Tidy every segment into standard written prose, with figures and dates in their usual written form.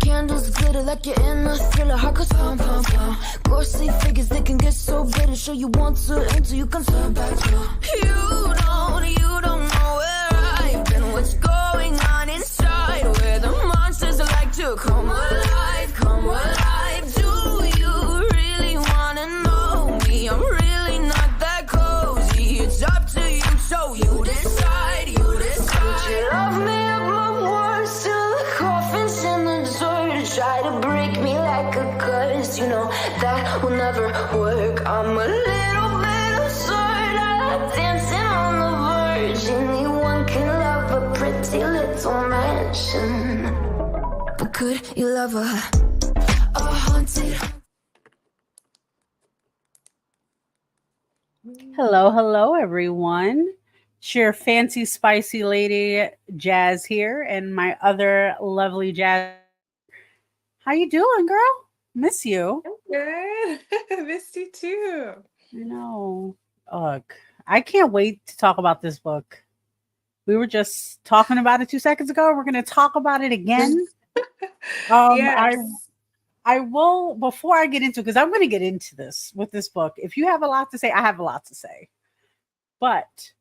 Candles glitter like you're in a thriller. Heart goes pound, pound, pound. Ghostly figures, they can get so bitter. Sure you want to until you can turn back to. You don't know where I've been. What's going on inside? Where the monsters like to come alive, come alive. Do you really wanna know me? I'm really not that cozy. It's up to you, so you decide, you decide. Would you love me at my worst till the coffin's in the dirt? Try to break me like a curse, you know that will never work. I'm a little bit absurd. I like dancing on the verge. Anyone can love a pretty little mansion, but could you love a haunted? Hello, everyone. It's your fancy, spicy lady, Jazz here, and my other lovely Jazz. How you doing, girl? Miss you. I'm good. I missed you too. I know. Look, I can't wait to talk about this book. We were just talking about it 2 seconds ago. We're going to talk about it again. Yes. I will, before I get into it, because I'm going to get into this with this book. If you have a lot to say, I have a lot to say. But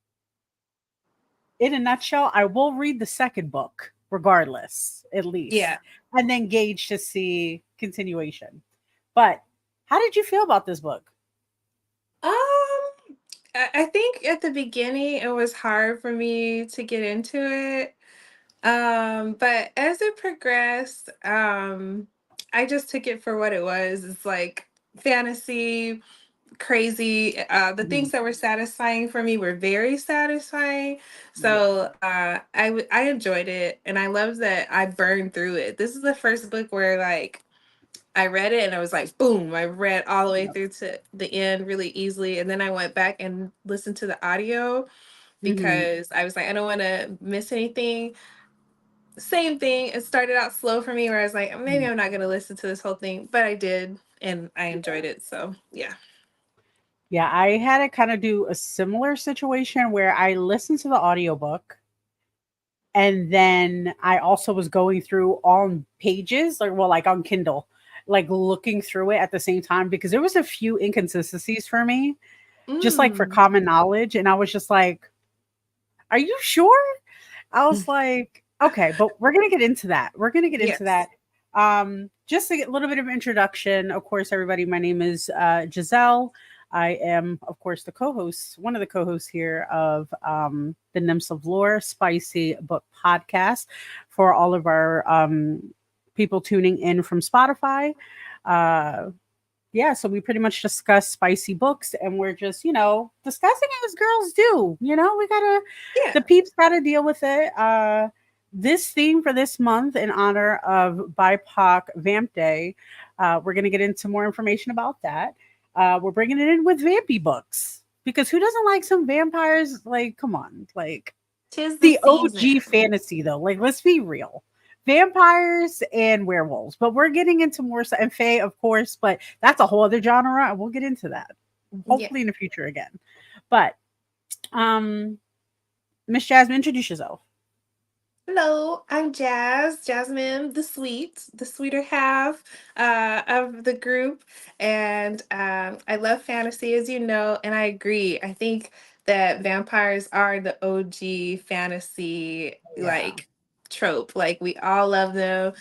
in a nutshell, I will read the second book, regardless, at least. Yeah. And then gauge to see continuation. But how did you feel about this book? I think at the beginning it was hard for me to get into it. But as it progressed, I just took it for what it was. It's like fantasy, crazy. The things that were satisfying for me were very satisfying. So I enjoyed it, and I love that I burned through it. This is the first book where like I read it and I was like, boom, I read all the way through to the end really easily. And then I went back and listened to the audio because I was like, I don't want to miss anything. Same thing. It started out slow for me where I was like, maybe I'm not going to listen to this whole thing, but I did and I enjoyed it. So yeah. Yeah, I had to kind of do a similar situation where I listened to the audiobook and then I also was going through on pages, like on Kindle, like looking through it at the same time because there was a few inconsistencies for me, just like for common knowledge. And I was just like, are you sure? I was like, okay, but we're going to get into that. We're going to get into that. Just a little bit of introduction. Of course, everybody, my name is Giselle. I am, of course, the co-host, one of the co-hosts here of the Nymphs of Lore Spicy Book Podcast for all of our people tuning in from Spotify. So we pretty much discuss spicy books and we're just, discussing it as girls do. We gotta, the peeps gotta deal with it. This theme for this month in honor of BIPOC Vamp Day, we're going to get into more information about that. We're bringing it in with vampy books because who doesn't like some vampires? Like, come on, like the OG fantasy though. Like, let's be real, vampires and werewolves. But we're getting into more and fae, of course. But that's a whole other genre, and we'll get into that hopefully in the future again. But, Miss Jasmine, introduce yourself. Hello, I'm Jasmine, the sweeter half of the group. And I love fantasy, as you know, and I agree. I think that vampires are the OG fantasy, like, trope. Like, we all love them,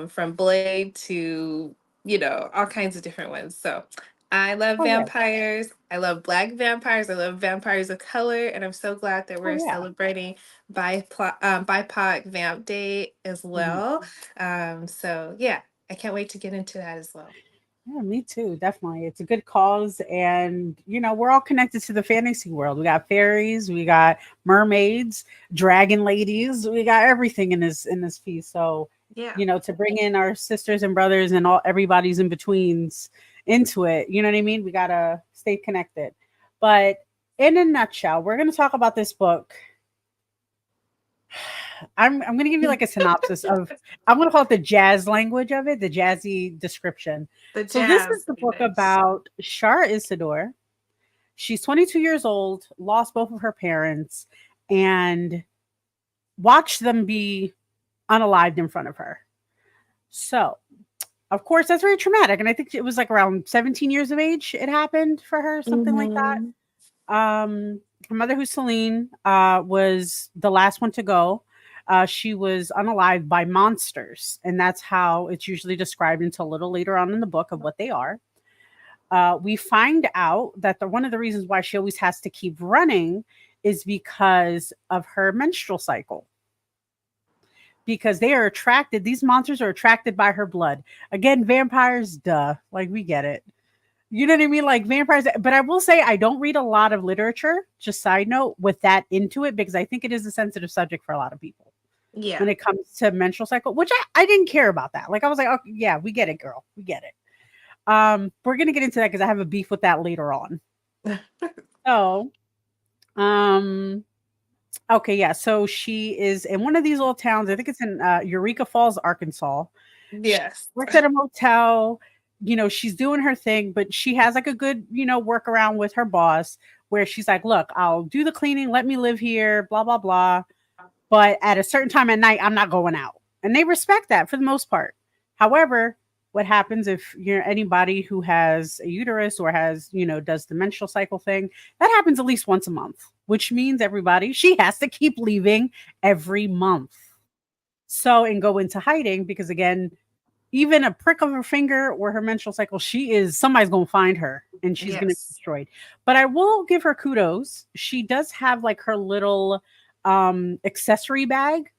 from Blade to, all kinds of different ones. So I love vampires. I love Black vampires. I love vampires of color. And I'm so glad that we're celebrating BIPOC Vamp Day as well. So yeah, I can't wait to get into that as well. Yeah, me too. Definitely. It's a good cause. And, we're all connected to the fantasy world. We got fairies, we got mermaids, dragon ladies, we got everything in this piece. So, to bring in our sisters and brothers and everybody's in betweens into it, you know what I mean? We got to stay connected. But in a nutshell, we're going to talk about this book. I'm going to give you like a synopsis of, I'm going to call it the jazz language of it, the jazzy description. So this is the book about Shar Isidore. She's 22 years old, lost both of her parents, and watched them be unalived in front of her. So, of course, that's very traumatic. And I think it was like around 17 years of age it happened for her, something like that. Mhm. Her mother, who's Celine, was the last one to go. She was unalived by monsters, and that's how it's usually described until a little later on in the book of what they are. We find out that one of the reasons why she always has to keep running is because of her menstrual cycle. Because they are attracted, these monsters are attracted by her blood. Again, vampires, duh, like we get it. You know what I mean? Like vampires. But I will say I don't read a lot of literature, just side note, with that into it, because I think it is a sensitive subject for a lot of people Yeah. when it comes to menstrual cycle, which I didn't care about that. Like I was like, oh yeah, we get it, girl. We get it. We're gonna get into that because I have a beef with that later on. So okay, yeah. So she is in one of these little towns. I think it's in Eureka Falls, Arkansas. She Yes. works at a motel. You know, she's doing her thing, but she has like a good, workaround with her boss where she's like, look, I'll do the cleaning, let me live here, blah, blah, blah. But at a certain time at night, I'm not going out. And they respect that for the most part. However, what happens if you're anybody who has a uterus or has, does the menstrual cycle thing, that happens at least once a month, which means everybody, she has to keep leaving every month. So, and go into hiding because again, even a prick of her finger or her menstrual cycle, somebody's going to find her and she's going to be Yes. destroyed. But I will give her kudos. She does have like her little accessory bag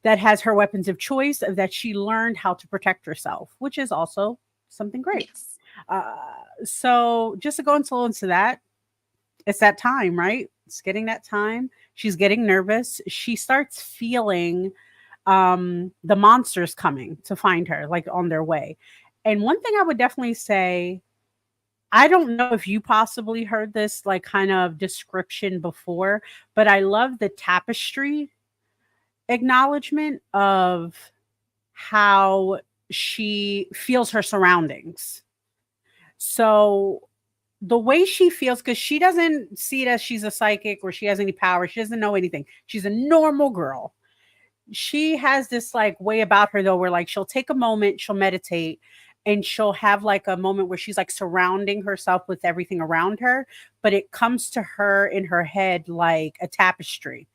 that has her weapons of choice that she learned how to protect herself, which is also something great. Yes. Uh, so just to go into that, it's that time, right? It's getting that time. She's getting nervous. She starts feeling the monsters coming to find her, like on their way. And one thing I would definitely say, I don't know if you possibly heard this like kind of description before, but I love the tapestry acknowledgement of how she feels her surroundings. So the way she feels, because she doesn't see it as she's a psychic or she has any power, she doesn't know anything. She's a normal girl. She has this like way about her though, where like she'll take a moment, she'll meditate, and she'll have like a moment where she's like surrounding herself with everything around her, but it comes to her in her head like a tapestry.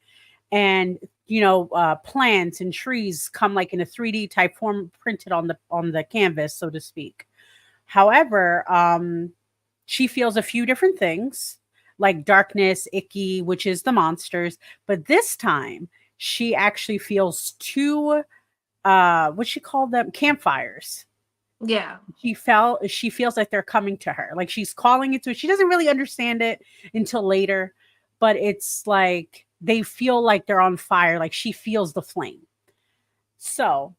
And plants and trees come like in a 3D type form printed on the canvas, so to speak. However, she feels a few different things like darkness, icky, which is the monsters. But this time she actually feels two, what she called them, campfires. Yeah. She feels like they're coming to her. Like she's calling it to her. She doesn't really understand it until later, but it's like they feel like they're on fire. Like she feels the flame. So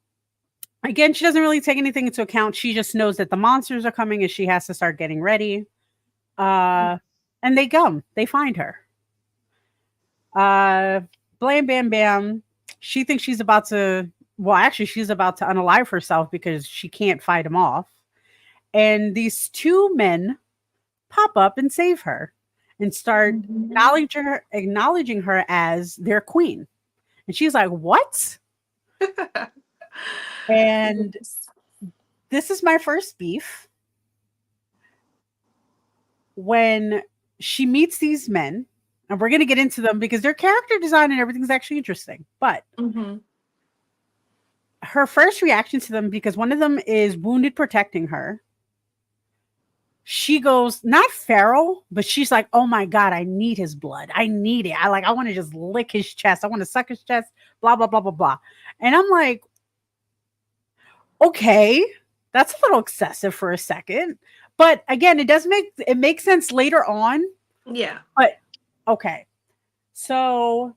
again, she doesn't really take anything into account. She just knows that the monsters are coming and she has to start getting ready. And they find her. Blam, bam, bam. She thinks she's about to, well, actually, she's about to unalive herself because she can't fight him off. And these two men pop up and save her and start Mhm. acknowledging her as their queen. And she's like, what? And Yes. this is my first beef. When she meets these men, and we're going to get into them because their character design and everything's actually interesting. But Mhm. her first reaction to them, because one of them is wounded protecting her, she goes not feral, but she's like, oh my God, I need his blood. I need it. I want to just lick his chest. I want to suck his chest, blah, blah, blah, blah, blah. And I'm like, okay, that's a little excessive for a second. But again, it makes sense later on. Yeah. But okay. So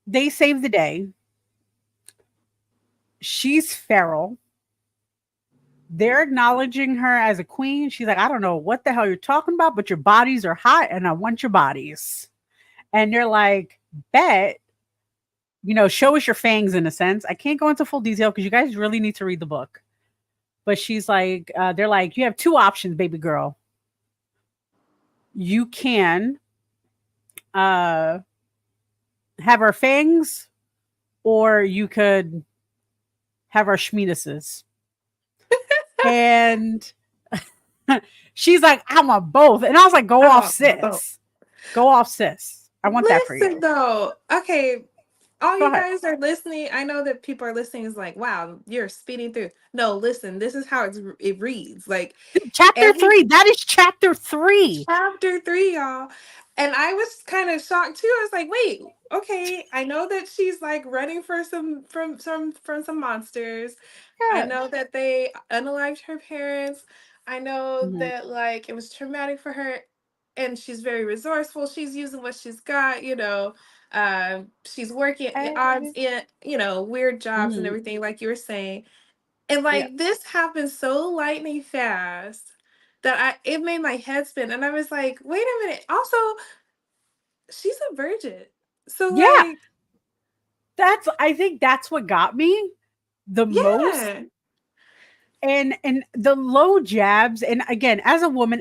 they save the day. She's feral. They're acknowledging her as a queen. She's like, I don't know what the hell you're talking about, but your bodies are hot and I want your bodies. And they're like, bet, show us your fangs in a sense. I can't go into full detail because you guys really need to read the book. But she's like, they're like, you have two options, baby girl. You can have our fangs or you could have our schmeenuses. And she's like, I want both. And I was like, go off, Oh, oh. sis. Go off, sis. I want that for Listen you. though. Okay, all Go you ahead. guys are listening. I know that people are listening is like, wow, you're speeding through. No, listen, this is how it reads. Like Chapter every 3. That is chapter 3. chapter 3, y'all. And I was kind of shocked too. I was like, wait, okay, I know that she's like running for some monsters. I Yeah. know that they unalived her parents. I know Mhm. that like it was traumatic for her, and she's very resourceful. She's using what she's got, you know. She's working at odds Hey. in, you know, weird jobs and Mhm. everything, like you were saying. And Yeah. like this happened so lightning fast that it made my head spin. And I was like, wait a minute. Also, she's a virgin. So Yeah. like, I think that's what got me the most. yeah. And the low jabs, and again, as a woman,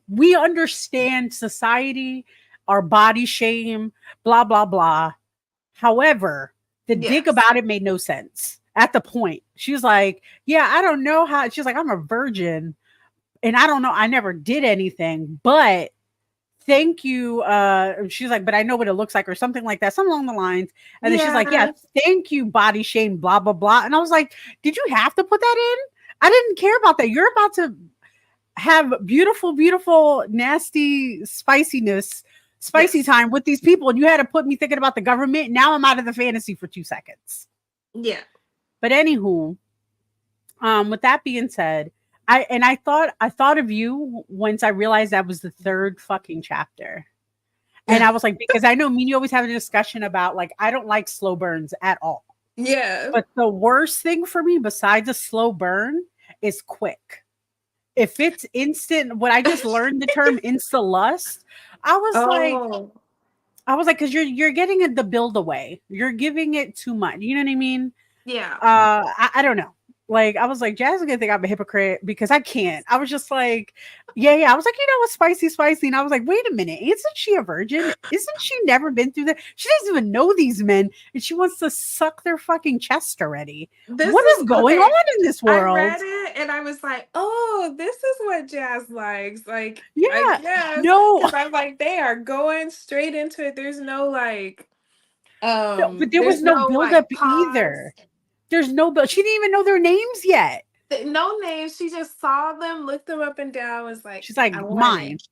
we understand society, our body shame, blah blah blah. However, the dig Yes. about it made no sense at the point. She was like, yeah, I don't know how. She's like, I'm a virgin and I don't know, I never did anything, but thank you. She's like, but I know what it looks like, or something like that, something along the lines. And then she's like, yeah, Yeah. thank you, body shame, blah, blah, blah. And I was like, did you have to put that in? I didn't care about that. You're about to have beautiful, beautiful, nasty spiciness, spicy Yes. time with these people. And you had to put me thinking about the government. Now I'm out of the fantasy for 2 seconds. Yeah. But anywho, with that being said, I thought of you once I realized that was the third fucking chapter. And I was like, because I know me and you always have a discussion about like I don't like slow burns at all. Yeah. But the worst thing for me besides a slow burn is quick. If it's instant, when I just learned the term insta lust, I was like, Oh, because you're getting it the build away. You're giving it too much. You know what I mean? yeah. I don't know. Like I was like, Jazz is gonna think I'm a hypocrite because I can't. I was just like, yeah. I was like, you know what, spicy. And I was like, wait a minute, isn't she a virgin? Isn't she never been through that? She doesn't even know these men, and she wants to suck their fucking chest already. This What is is going okay. on in this I world? read it and I was like, oh, this is what Jazz likes. Like, I Yeah, guess no, because I'm like, they are going straight into it. There's no like, no, but there was there's no no like buildup pause. either. There's no build. She didn't even know their names yet. No names. She just saw them, looked them up and down, was like, She's I like, want mine. it.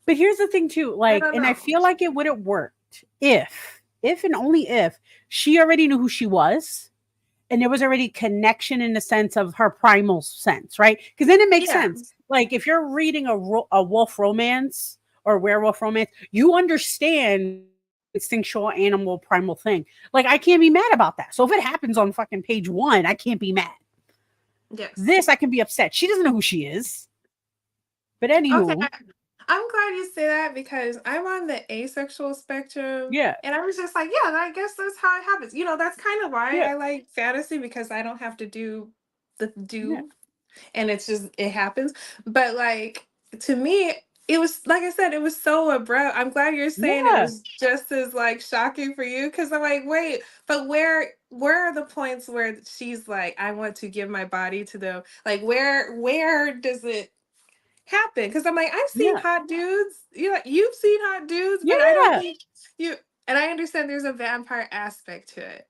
But here's the thing too, I like, don't and I know. feel like it would have worked if and only if she already knew who she was and there was already connection in the sense of her primal sense, right? Because then it makes Yeah. sense. Like if you're reading a wolf romance or werewolf romance, you understand instinctual animal primal thing. Like I can't be mad about that. So if it happens on fucking page 1, I can't be mad. Yes. This I can be upset. She doesn't know who she is. But Okay. anywho, I'm glad you say that because I'm on the asexual spectrum. yeah, And I was just like, yeah, I guess that's how it happens. You know, that's kind of why yeah, I like fantasy because I don't have to do the yeah, do and it's just it happens. But like to me, it was like I said, it was so abrupt. I'm glad you're saying it yeah, was just as like shocking for you because I'm like, wait, but where are the points where she's like, I want to give my body to them? Like where does it happen? Because I'm like, I've seen yeah, hot dudes. You know, you've seen hot dudes, but I don't yeah, think you. And I understand there's a vampire aspect to it,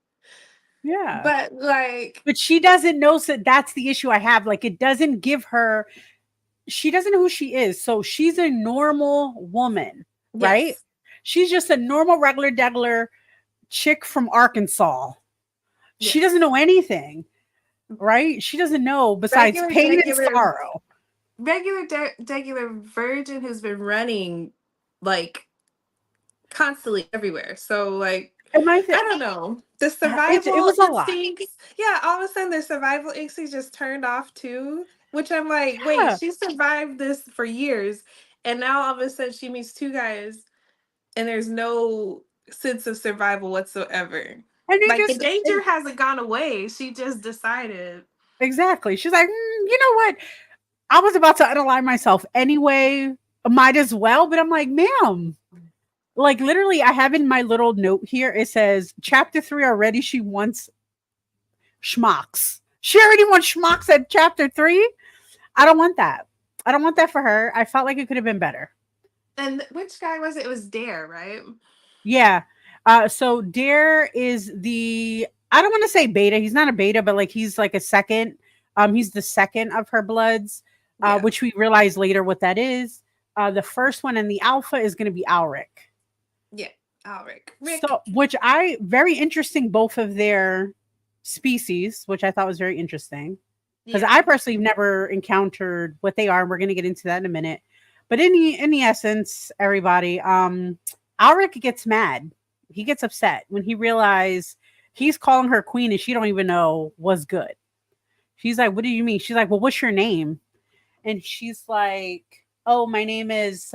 yeah. but like, But she doesn't know. So that's the issue I have. Like, it doesn't give her, she doesn't know who she is. So she's a normal woman, right? yes, She's just a normal, regular, degular chick from Arkansas. She doesn't yes, know anything, right? She doesn't know besides regular, pain and regular, sorrow. regular virgin who's been running like constantly everywhere. So like, And I don't know. The it survival was a lot. instincts, yeah, all of a sudden the survival instincts just turned off too. Which I'm like, wait, Yeah. she survived this for years, and now all of a sudden she meets two guys, and there's no sense of survival whatsoever. And they Like the just, danger hasn't gone away. She just decided. exactly. She's like, you know what? I was about to unalive myself anyway. Might as well. But I'm like, ma'am, like literally, I have in my little note here, it says chapter 3 already. She wants schmucks. She already won schmucks at chapter 3. I don't want that. I don't want that for her. I felt like it could have been better. And which guy was it? It was Dare, right? Yeah. So Dare is the, I don't want to say beta. He's not a beta, but like he's like a second. He's the second of her bloods, Yeah. which we realize later what that is. The first one and the alpha is going to be Alric. Yeah. Rick. So, which I very interesting, both of their species, which I thought was very interesting because Yeah. I personally have never encountered what they are. And we're going to get into that in a minute. But in the essence, everybody, Alric gets mad. He gets upset when he realizes he's calling her queen and she don't even know what's good. She's like, "What do you mean?" She's like, "Well, what's your name?" And she's like, "Oh, my name is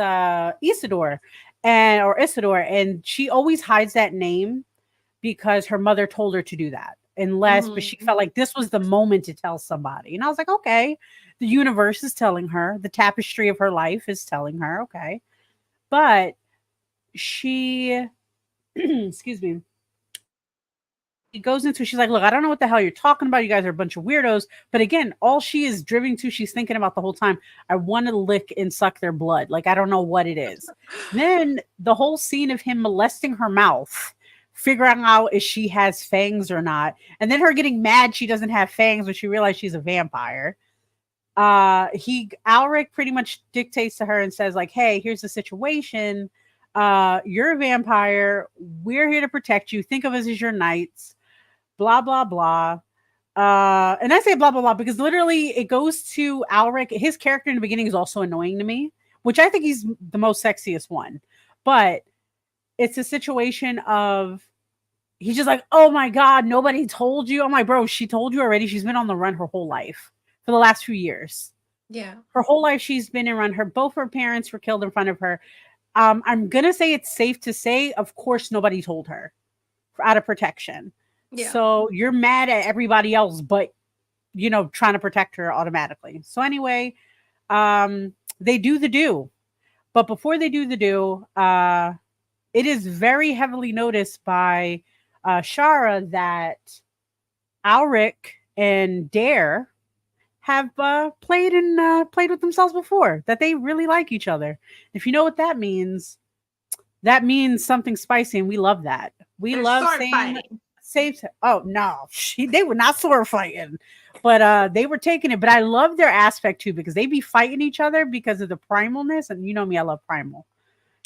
Isidore." And she always hides that name because her mother told her to do that. But she Mm-hmm. felt like this was the moment to tell somebody. And I was like, okay, the universe is telling her, the tapestry of her life is telling her, okay. But she, excuse me, she goes into, she's like, look, I don't know what the hell you're talking about. You guys are a bunch of weirdos. But again, all she is driven to, she's thinking about the whole time, I want to lick and suck their blood. Like, I don't know what it is. Then the whole scene of him molesting her mouth, figuring out if she has fangs or not. And then her getting mad she doesn't have fangs when she realized she's a vampire. Alric pretty much dictates to her and says, like, hey, here's the situation. You're a vampire. We're here to protect you. Think of us as your knights. Blah, blah, blah. And I say blah, blah, blah because literally it goes to Alric. His character in the beginning is also annoying to me, which I think he's the most sexiest one. But it's a situation of he's just like, oh my God, nobody told you. I'm like, bro, she told you already. She's been on the run her whole life for the last few years. Yeah. Her whole life she's been in run. Both her parents were killed in front of her. I'm gonna say it's safe to say, of course, nobody told her out of protection. Yeah. So you're mad at everybody else, but trying to protect her automatically. So anyway, they do the do. But before they do the do, it is very heavily noticed by Shara that Alric and Dare have played with themselves before, that they really like each other. If you know what that means something spicy, and we love that. We They're love sword saying fighting. safe. Oh no, they were not sword fighting, but they were taking it. But I love their aspect too because they be fighting each other because of the primalness, and you know me, I love primal.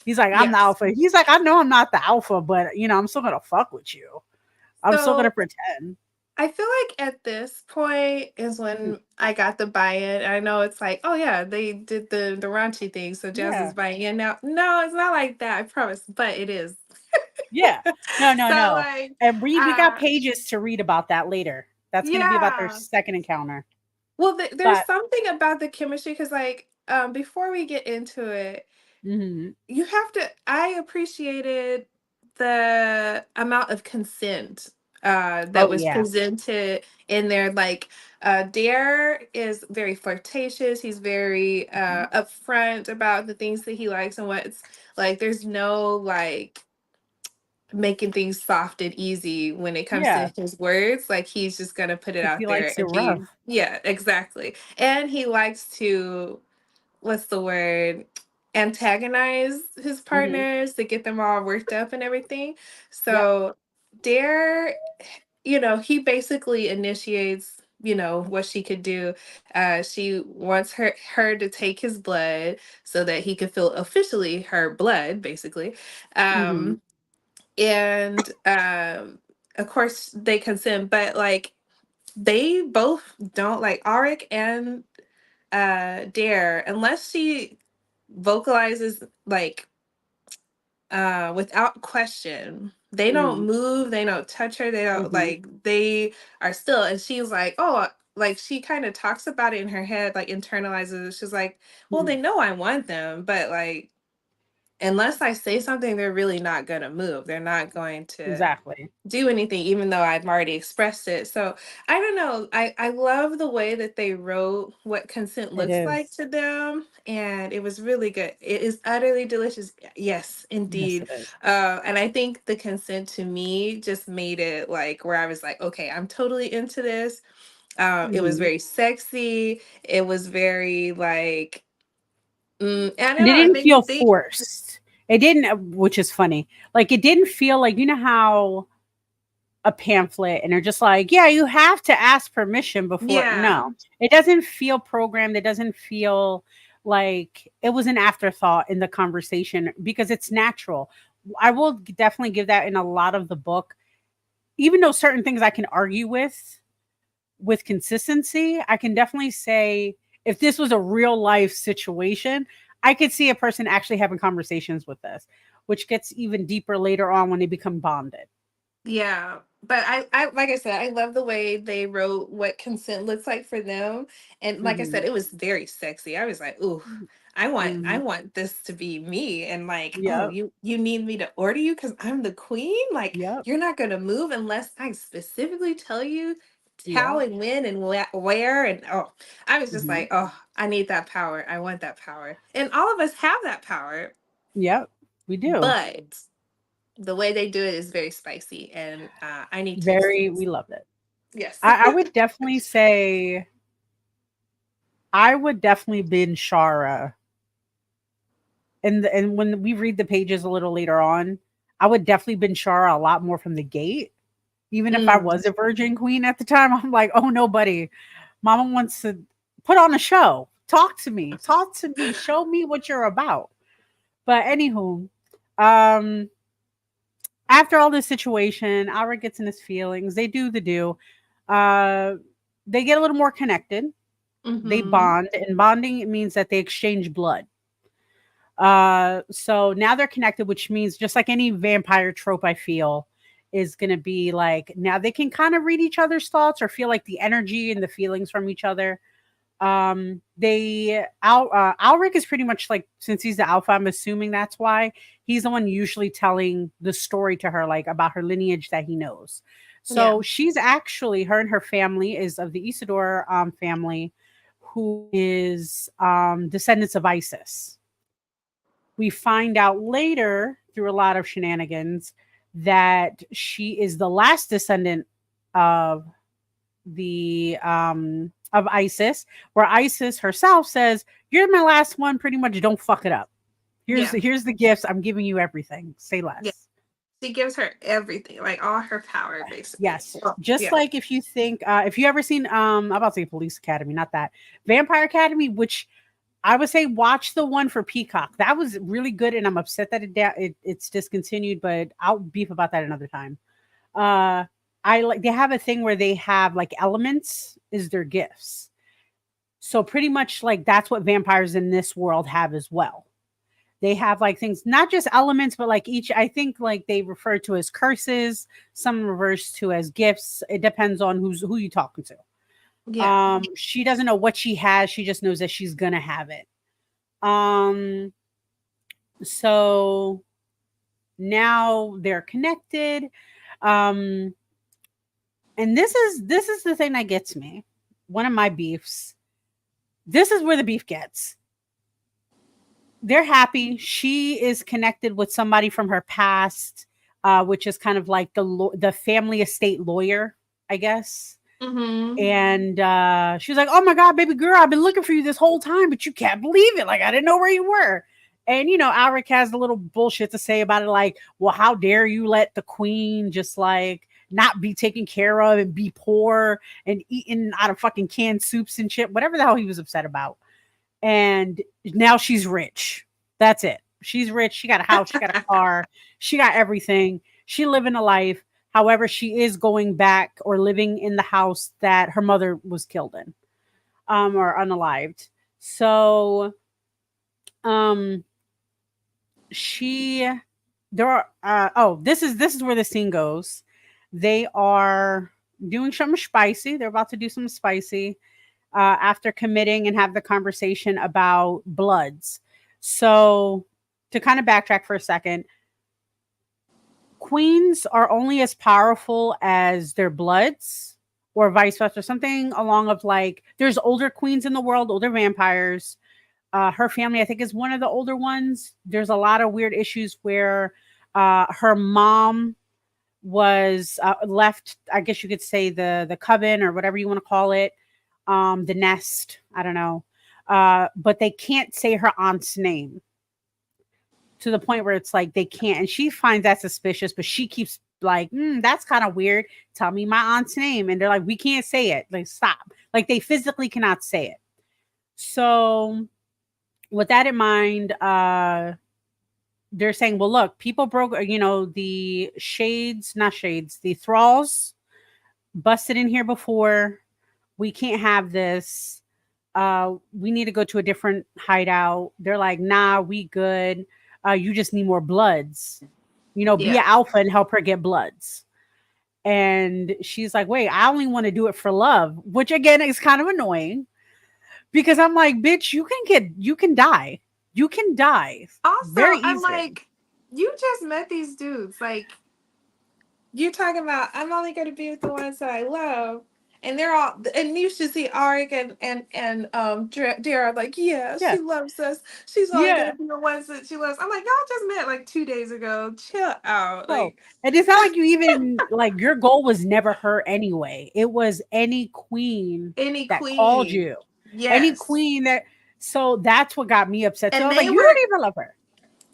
He's like, I'm the Yes. alpha. He's like, I know I'm not the alpha, but I'm still gonna fuck with you. I'm still gonna So pretend. I feel like at this point is Mhm. when I got the buy-in. I know it's like, oh yeah, they did the raunchy thing, so Jazz is Yeah, buying in now. No, it's not like that, I promise, but it is. yeah. No, no, So no. like, And we got uh, pages to read about that later. That's gonna be about their yeah. second encounter. Well, there's But something about the chemistry because like, before we get into it, mhm. you have to I appreciated the amount of consent that Oh was yeah. presented in there. Like, Dare is very flirtatious. He's very Mhm. upfront about the things that he likes and what's like. There's no like making things soft and easy when it comes to Yeah, his words. Like, he's just gonna put it because out he there likes it and be, rough. yeah, exactly. And he likes to, what's the word, antagonize his Mhm. partners to get them all worked up and everything. Yep. So Dare, he basically initiates, what she could do. She wants her to take his blood so that he could feel officially her blood, basically. Mhm. And of course they consent, but like they both don't like Auric and Dare, unless she vocalizes like without question. They don't Mhm. move, they don't touch her, they don't Mhm. like, they are still. And she's like, oh, like she kind of talks about it in her head, like internalizes it. She's like, well, they Mhm. know I want them, but like unless I say something, they're really not gonna move. They're not going to Exactly. do anything, even though I've already expressed it. So I don't know. I love the way that they wrote what consent It looks like is. to them, and it was really good. It is utterly delicious. Yes, Yes, indeed. it is. And I think the consent to me just made it like where I was like, okay, I'm totally into this. It was Mhm. very sexy. It was very like, I don't And it know. It didn't made me feel think. forced. It didn't, which is funny. Like it didn't feel like, you know how a pamphlet and they're just like, yeah, you have to ask permission before. Yeah, No, it doesn't feel programmed. It doesn't feel like it was an afterthought in the conversation because it's natural. I will definitely give that in a lot of the book, even though certain things I can argue with consistency. I can definitely say if this was a real life situation, I could see a person actually having conversations with this, which gets even deeper later on when they become bonded. yeah. But I like I said, I love the way they wrote what consent looks like for them. And like I said, Hmm. it was very sexy. I was like, ooh, I Hmm. want this to be me. And like, oh, Yep. you need me to order you because I'm the queen? Like, Yep. you're not gonna move unless I specifically tell you how Yep. and when and where. And oh, I was just Hmm. like, oh, I need that power. I want that power. And all of us have that power, Yep. We do. but the way they do it is very spicy, and I need to Very, experience we it. loved it. Yes. I would definitely say I would definitely bin Shara. And when we read the pages a little later on, I would definitely bin Shara a lot more from the gate. Even if I Mm, was a virgin queen at the time, I'm like, oh no, buddy. Mama wants to put on a show. Talk to me. Talk to me. Show me what you're about. But anywho, um, after all this situation, Alric gets in his feelings. They do the do. Uh, they get a little more connected. They mm-hmm. bond, and bonding it means that they exchange blood. So now they're connected, which means just like any vampire trope, I feel is going to be like now they can kind of read each other's thoughts or feel like the energy and the feelings from each other. Alric is pretty much like, since he's the alpha, I'm assuming that's why he's the one usually telling the story to her, like about her lineage that he knows. Yeah. So she's actually, her and her family is of the Isidore family, who is descendants of Isis. We find out later through a lot of shenanigans that she is the last descendant of the of Isis, where Isis herself says, "You're my last one. Pretty much, don't fuck it up. Yeah. Here's the gifts. I'm giving you everything. Say Yeah. less." She gives her everything, like all her power, basically. Yes. Oh, Just yeah. like if you think, if you ever seen, I'm about to say Police Academy, not that Vampire Academy, which I would say watch the one for Peacock. That was really good, and I'm upset that it's discontinued, but I'll beef about that another time. Uh, I like they have a thing where they have like elements is their gifts. So pretty much like that's what vampires in this world have as well. They have like things, not just elements, but like each, I think like they refer to as curses, some reverse to as gifts. It depends on who you talking to. Yeah. She doesn't know what she has, she just knows that she's gonna have it. Um, so now they're connected. Um, and this is the thing that gets me. One of my beefs. This is where the beef gets. They're happy. She is connected with somebody from her past, which is kind of like the family estate lawyer, I guess. Mm-hmm. And she was like, "Oh my god, baby girl, I've been looking for you this whole time, but you can't believe it. Like I didn't know where you were." And Alric has a little bullshit to say about it, like, "Well, how dare you let the queen just like not be taken care of and be poor and eating out of fucking canned soups and shit," whatever the hell he was upset about. And now she's rich. That's it. She's rich. She got a house. She got a car. She got everything. She living a life. However, she is going back or living in the house that her mother was killed in, or unalived. So, um, she, there are, this is where the scene goes. They are doing something spicy. They're about to do something spicy after committing and have the conversation about bloods. So, to kind of backtrack for a second, queens are only as powerful as their bloods, or vice versa, something along of like there's older queens in the world, older vampires. Her family, I think, is one of the older ones. There's a lot of weird issues where her mom was left, I guess you could say the coven or whatever you want to call it, the nest, I don't know. But they can't say her aunt's name to the point where it's like they can't. And she finds that suspicious, but she keeps like, that's kind of weird. Tell me my aunt's name. And they're like, we can't say it. Like, stop. Like, they physically cannot say it. So with that in mind, they're saying, well, look, people broke, the the thralls busted in here before. We can't have this. We need to go to a different hideout. They're like, nah, we good. You just need more bloods. Be an alpha and help her get bloods. And she's like, wait, I only want to do it for love, which again is kind of annoying because I'm like, bitch, you can die. You can die. Also, very easily. I'm like, you just met these dudes. Like, you're talking about, I'm only going to be with the ones that I love. And they're all, and you should see Arik and Dara, like, yeah, she loves us. She's only going to be the ones that she loves. I'm like, y'all just met like 2 days ago. Chill out. Like, and it's not like you even, like, your goal was never her anyway. It was any queen that called you. Yes. Any queen that, so that's what got me upset. So I was like, you don't even love her.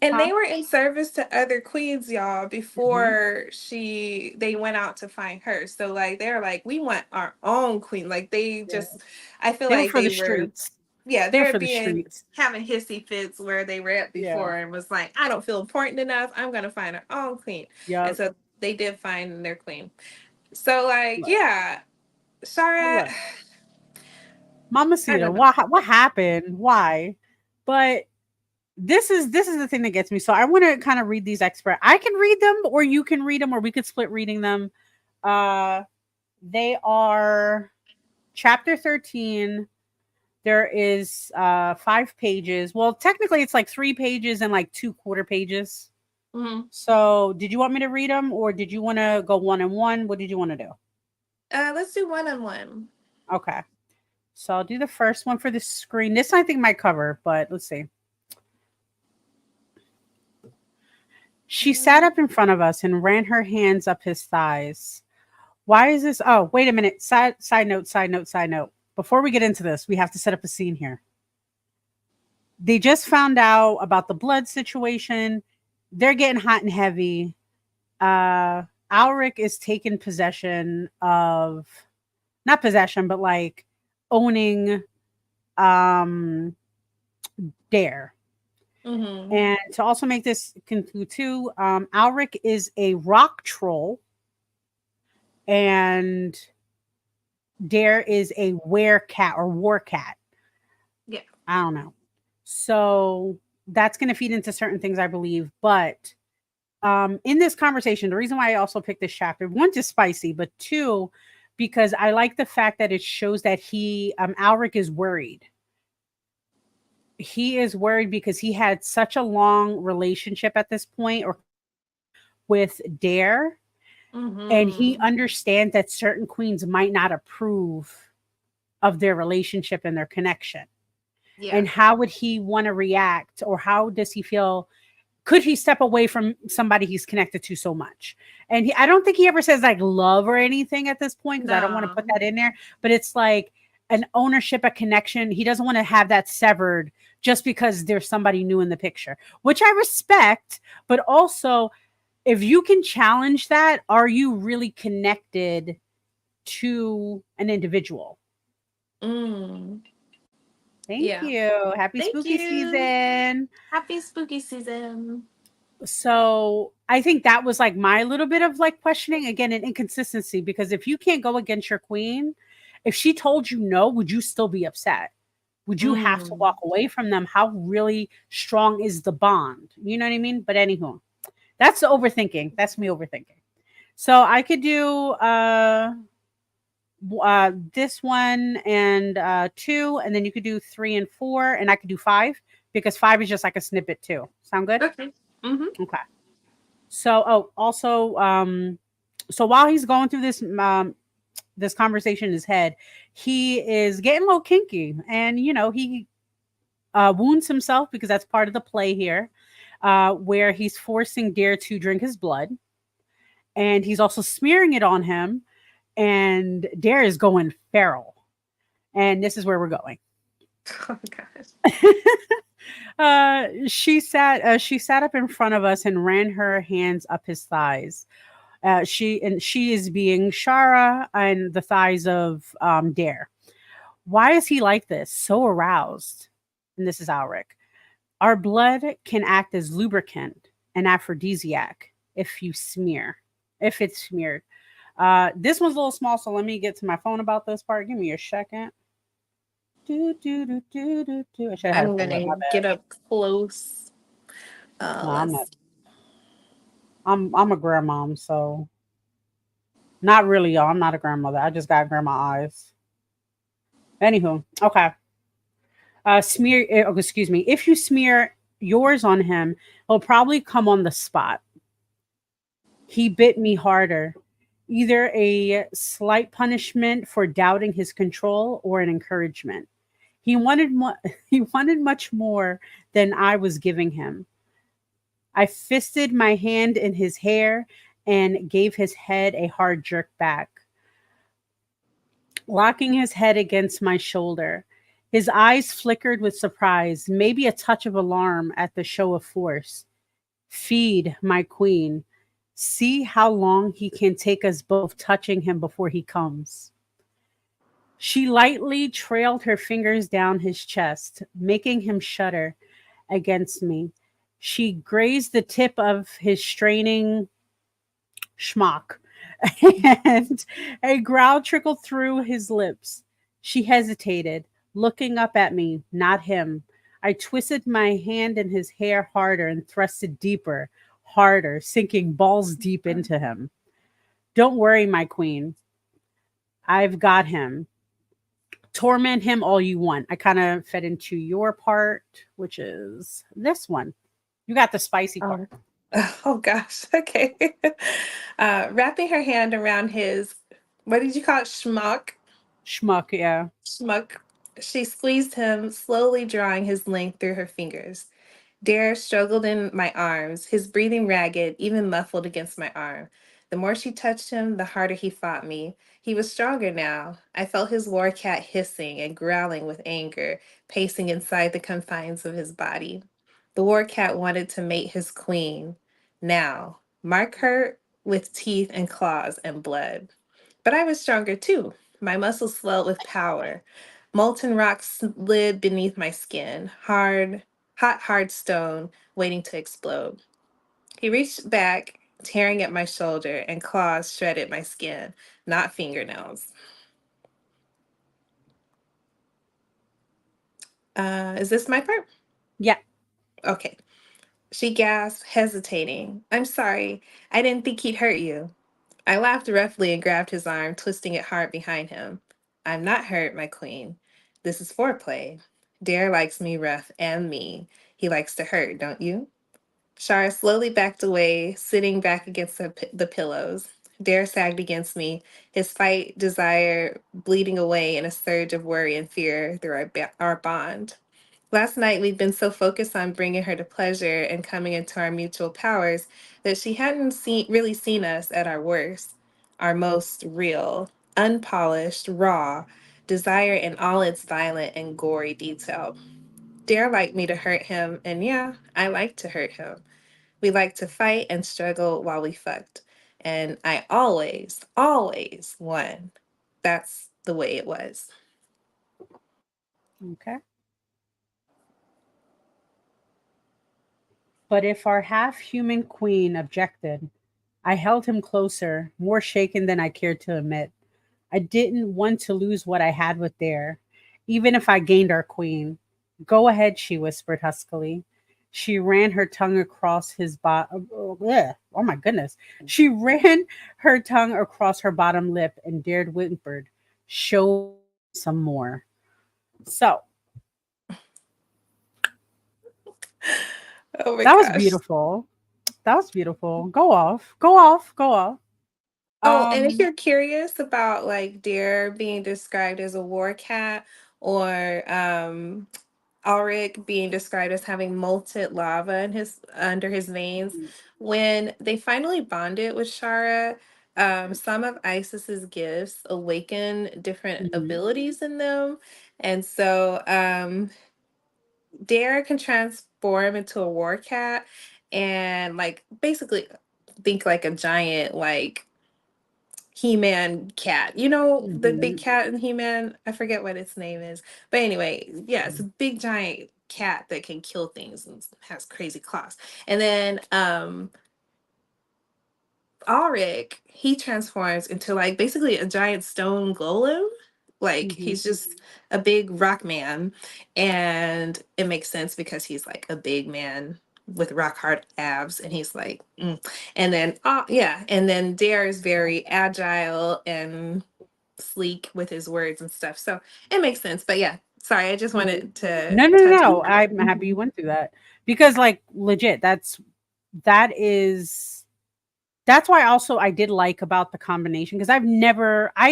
And they were in service to other queens, y'all, before they went out to find her. So like they're like, we want our own queen. Like they just, I feel they like were for the streets. Yeah, they're they're for being the streets. having hissy fits where they were at before and was like, I don't feel important enough. I'm gonna find our own queen. Yeah. And so they did find their queen. So like, Shara, Mamacita, what happened? Why? But this is the thing that gets me. So I want to kind of read these experts. I can read them, or you can read them, or we could split reading them. They are chapter 13. There is 5 pages. Well, technically it's like 3 pages and like 2 quarter pages. Mm-hmm. So did you want me to read them, or did you want to go 1-on-1? What did you want to do? Let's do 1-on-1. Okay. So I'll do the first one for the screen. This I think might cover, but let's see. She sat up in front of us and ran her hands up his thighs. Why is this? Oh, wait a minute. Side note. Before we get into this, we have to set up a scene here. They just found out about the blood situation. They're getting hot and heavy. Alric is taking possession of, not possession, but like owning Dare. Mm-hmm. And to also make this conclude too, Alric is a rock troll and Dare is a werecat or war cat. Yeah. I don't know. So that's going to feed into certain things, I believe. But in this conversation, the reason why I also picked this chapter, 1, just spicy, but 2, because I like the fact that it shows that Alric is worried. He is worried because he had such a long relationship at this point or with Dare. Mm-hmm. And he understands that certain queens might not approve of their relationship and their connection. Yeah. And how would he want to react, or how does he feel? Could he step away from somebody he's connected to so much? And I don't think he ever says like love or anything at this point, because I don't want to put that in there. But it's like an ownership, a connection. He doesn't want to have that severed just because there's somebody new in the picture, which I respect. But also, if you can challenge that, are you really connected to an individual? Mm. Thank you. Happy spooky season. Happy spooky season. So I think that was like my little bit of like questioning, again, an inconsistency, because if you can't go against your queen, if she told you no, would you still be upset? Would you have to walk away from them? How really strong is the bond? You know what I mean? But anywho, that's overthinking. That's me overthinking. So I could do this one and 2, and then you could do 3 and 4, and I could do 5 because 5 is just like a snippet too. Sound good? Okay. Mm-hmm. Okay. So, so while he's going through this this conversation in his head, he is getting a little kinky, and he wounds himself because that's part of the play here, where he's forcing Dare to drink his blood. and he's also smearing it on him. And Dare is going feral. And this is where we're going. Oh gosh. She sat up in front of us and ran her hands up his thighs. She is being Shara and the thighs of Dare. Why is he like this? So aroused. And this is Alric. Our blood can act as lubricant and aphrodisiac if it's smeared. This one's a little small, so let me get to my phone about this part. Give me a second. I should have had it I'm pulled up. gonna My get bad. up close. No, I'm not. Let's. I'm a grandmom, so not really, y'all. I'm not a grandmother. I just got grandma eyes. Anywho, okay. Excuse me. If you smear yours on him, he'll probably come on the spot. He bit me harder. Either a slight punishment for doubting his control or an encouragement. He wanted he wanted much more than I was giving him. I fisted my hand in his hair and gave his head a hard jerk back, locking his head against my shoulder. His eyes flickered with surprise, maybe a touch of alarm at the show of force. Feed, my queen. See how long he can take us both touching him before he comes. She lightly trailed her fingers down his chest, making him shudder against me. She grazed the tip of his straining schmuck, and a growl trickled through his lips. She hesitated, looking up at me, not him. I twisted my hand in his hair harder and thrusted deeper, harder, sinking balls deep into him. Don't worry, my queen. I've got him. Torment him all you want. I kind of fed into your part, which is this one. You got the spicy part. Oh gosh. Okay. Wrapping her hand around his, what did you call it? Schmuck. Schmuck, yeah. Schmuck. She squeezed him, slowly drawing his length through her fingers. Dare struggled in my arms, his breathing ragged, even muffled against my arm. The more she touched him, the harder he fought me. He was stronger now. I felt his war cat hissing and growling with anger, pacing inside the confines of his body. The war cat wanted to mate his queen. Now, mark her with teeth and claws and blood. But I was stronger too. My muscles swelled with power. Molten rock slid beneath my skin, hard stone waiting to explode. He reached back, tearing at my shoulder, and claws shredded my skin, not fingernails. Is this my part? Yeah. Okay. She gasped, hesitating. I'm sorry. I didn't think he'd hurt you. I laughed roughly and grabbed his arm, twisting it hard behind him. I'm not hurt, my queen. This is foreplay. Dare likes me rough and mean. He likes to hurt, don't you? Shara slowly backed away, sitting back against the pillows. Dare sagged against me, his fight desire bleeding away in a surge of worry and fear through our bond. Last night, we'd been so focused on bringing her to pleasure and coming into our mutual powers that she hadn't really seen us at our worst, our most real, unpolished, raw, desire in all its violent and gory detail. Dare liked me to hurt him, and yeah, I liked to hurt him. We liked to fight and struggle while we fucked. And I always won. That's the way it was. Okay. But if our half human queen objected, I held him closer, more shaken than I cared to admit. I didn't want to lose what I had with Dare, even if I gained our queen. Go ahead, she whispered huskily. She ran her tongue across his bottom. Oh my goodness. She ran her tongue across her bottom lip and Dared whimpered, show some more. So Oh my that was gosh. beautiful. That was beautiful. Go off. Go off. Go off. Oh, and if Um, you're curious about like Deer being described as a war cat or Ulrich being described as having molten lava in his under his veins. When they finally bonded with Shara, some of Isis's gifts awaken different Mhm. abilities in them. And so Dare can transform into a war cat and like basically think like a giant like He-Man cat. You know the big Mhm. cat in He-Man? I forget what its name is. But anyway, yeah, it's a big giant cat that can kill things and has crazy claws. And then Ulrich, he transforms into like basically a giant stone golem. Like Mhm. he's just a big rock man. And it makes sense because he's like a big man with rock hard abs. And he's like, mm. And then, yeah. And then Dare is very agile and sleek with his words and stuff. So it makes sense. But yeah, sorry, I just Mhm. wanted to No, no, no, touch on no. that. I'm happy you went through that because, like, legit, that is that's why also I did like about the combination because I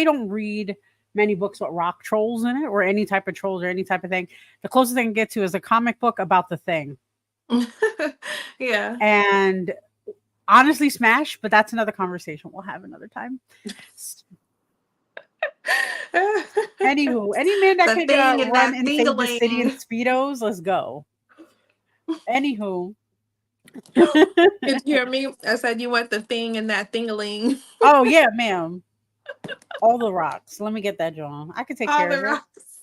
don't read many books with rock trolls in it or any type of trolls or any type of thing. The closest I can get to is a comic book about the thing. Yeah. And honestly, smash, but that's another conversation we'll have another time. Anywho, any man that The could thing and run that and save the city in thing-a-ling. speedos, let's go. Anywho, Did you hear me? I said you want the thing and that thing-a-ling. oh yeah, ma'am, all the rocks. Let me get that, John. I can take All care the of it. rocks.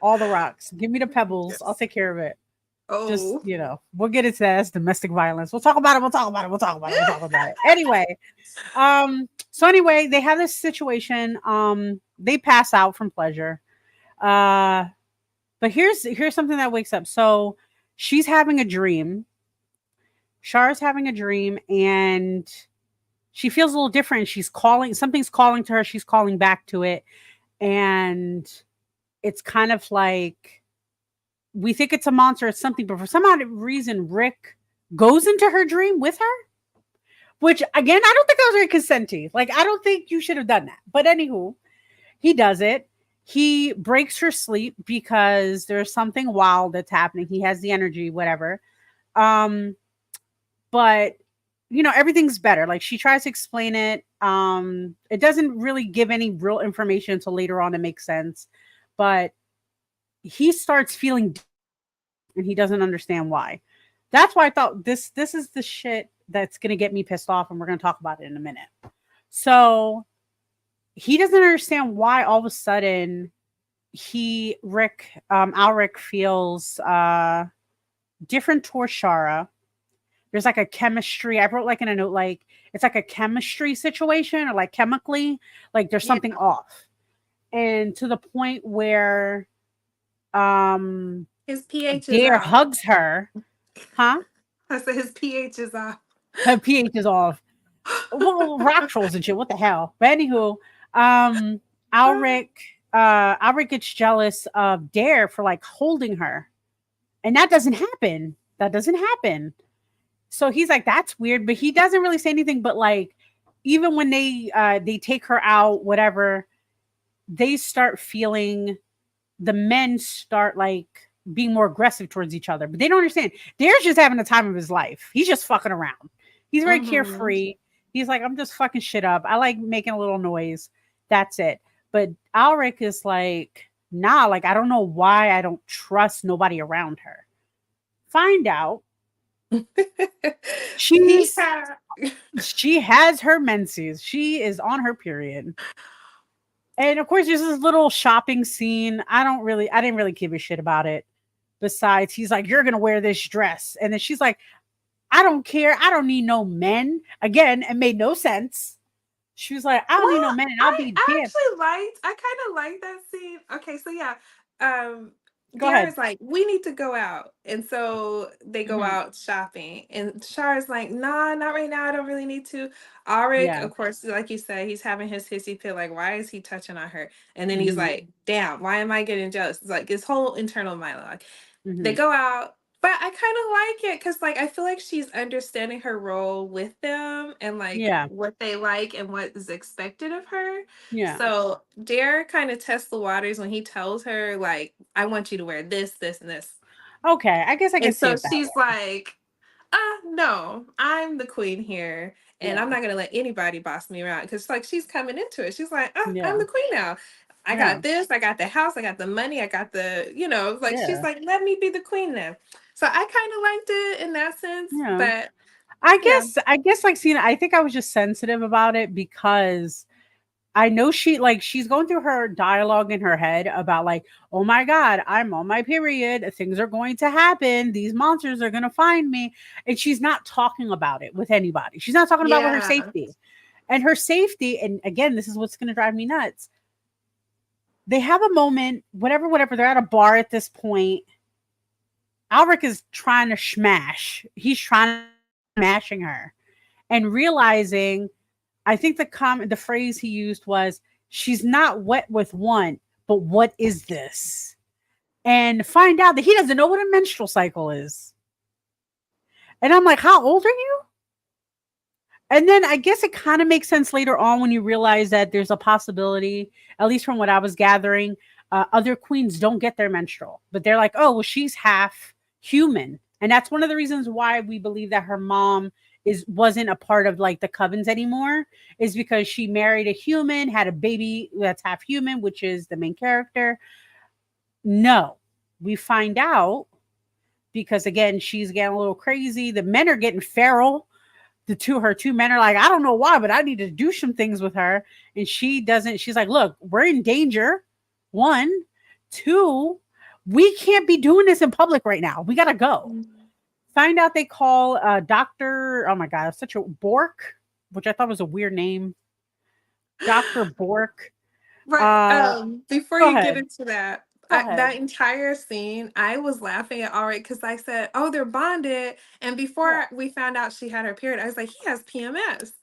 All the rocks. Give me the pebbles. I'll Yes. take care of it. Just Oh. we'll get into that as domestic violence. We'll talk about it. We'll talk about it. We'll talk about it. We'll talk about it. Anyway, so anyway, they have this situation. They pass out from pleasure. Uh, but here's something that wakes up. So she's having a dream. Char's having a dream, and she feels a little different. She's calling. Something's calling to her. She's calling back to it, and it's kind of like we think it's a monster, it's something, but for some odd reason, Rick goes into her dream with her. Which again, I don't think that was very consenty. Like, I don't think you should have done that. But anywho, he does it. He breaks her sleep because there's something wild that's happening. He has the energy, whatever. Um, but everything's better. Like, she tries to explain it. It doesn't really give any real information until later on. It makes sense, but he starts feeling and he doesn't understand why. That's why I thought this is the shit that's gonna get me pissed off, and we're gonna talk about it in a minute. So he doesn't understand why all of a sudden Alric feels different towards Shara. There's like a chemistry. I wrote like in a note, like it's like a chemistry situation or like chemically, like there's Yeah. something off. And to the point where His pH is Dare off. hugs her. Huh? I said his pH is off. Her pH is off. Well, rock trolls and shit. What the hell? But anywho, um, Alric, Alric gets jealous of Dare for like holding her, and that doesn't happen. That doesn't happen. So he's like, "That's weird," but he doesn't really say anything. But like, even when they take her out, whatever, they start feeling the men start like being more aggressive towards each other, but they don't understand. Dare's just having the time of his life. He's just fucking around. He's very Mm-hmm. carefree. He's like, I'm just fucking shit up. I like making a little noise. That's it. But Alric is like, nah, like, I don't know why I don't trust nobody around her. Find out He she's had. she has her menses. She is on her period. And of course, there's this little shopping scene. I didn't really give a shit about it. Besides, he's like, "You're gonna wear this dress," and then she's like, "I don't care. I don't need no men." Again, it made no sense. She was like, "I don't need no Well, men, and I'll I be I damned." actually liked. I kind of liked that scene. Okay, so yeah, um, Go Dare ahead. is like, we need to go out, and so they go Mhm. out shopping, and Shar is like, nah, not right now. I don't really need to. Arik, Yeah. of course, like you said, he's having his hissy fit. Like, why is he touching on her? And then he's Mhm. like, damn, why am I getting jealous? It's like his whole internal monologue. They Mhm. go out, but I kind of like it because like I feel like she's understanding her role with them and like Yeah. what they like and what is expected of her. Yeah. So Dare kind of tests the waters when he tells her like, I want you to wear this, this, and this. Okay, I guess I can And see so it that she's way. like, no, I'm the queen here. And I'm Yeah, not going to let anybody boss me around. Because, like, she's coming into it. She's like, I'm yeah, the queen now. I yeah, got this. I got the house. I got the money. I got the, like, she's yeah, like, let me be the queen now. So I kind of liked it in that sense. yeah. But I yeah. guess I guess like Cena, I think I was just sensitive about it because I know she's going through her dialogue in her head about like, oh my God, I'm on my period. Things are going to happen. These monsters are going to find me. And she's not talking about it with anybody. She's not talking about with her Yeah. safety. And her safety, and again, this is what's going to drive me nuts. They have a moment, whatever. They're at a bar at this point. Alric is trying to smash. He's trying to smashing her and realizing I think the phrase he used was, "She's not wet with one, but what is this?" And find out that he doesn't know what a menstrual cycle is. And I'm like, "How old are you?" And then I guess it kind of makes sense later on when you realize that there's a possibility, at least from what I was gathering, other queens don't get their menstrual, but they're like, "Oh, well, she's half human," and that's one of the reasons why we believe that her mom wasn't a part of like the covens anymore, is because she married a human, had a baby that's half human, which is the main character. No, we find out because again, she's getting a little crazy. The men are getting feral. Her two men are like, I don't know why, but I need to do some things with her. And she doesn't, she's like, look, we're in danger. One, two, we can't be doing this in public right now. We gotta go. Find out they call Dr. Oh my God, such a Bork, which I thought was a weird name. Dr. Bork. Right. Before Go you get ahead. into that, Go ahead. that entire scene, I was laughing at Alright because I said, "Oh, they're bonded." And Yeah. before we found out she had her period, I was like, "He has PMS."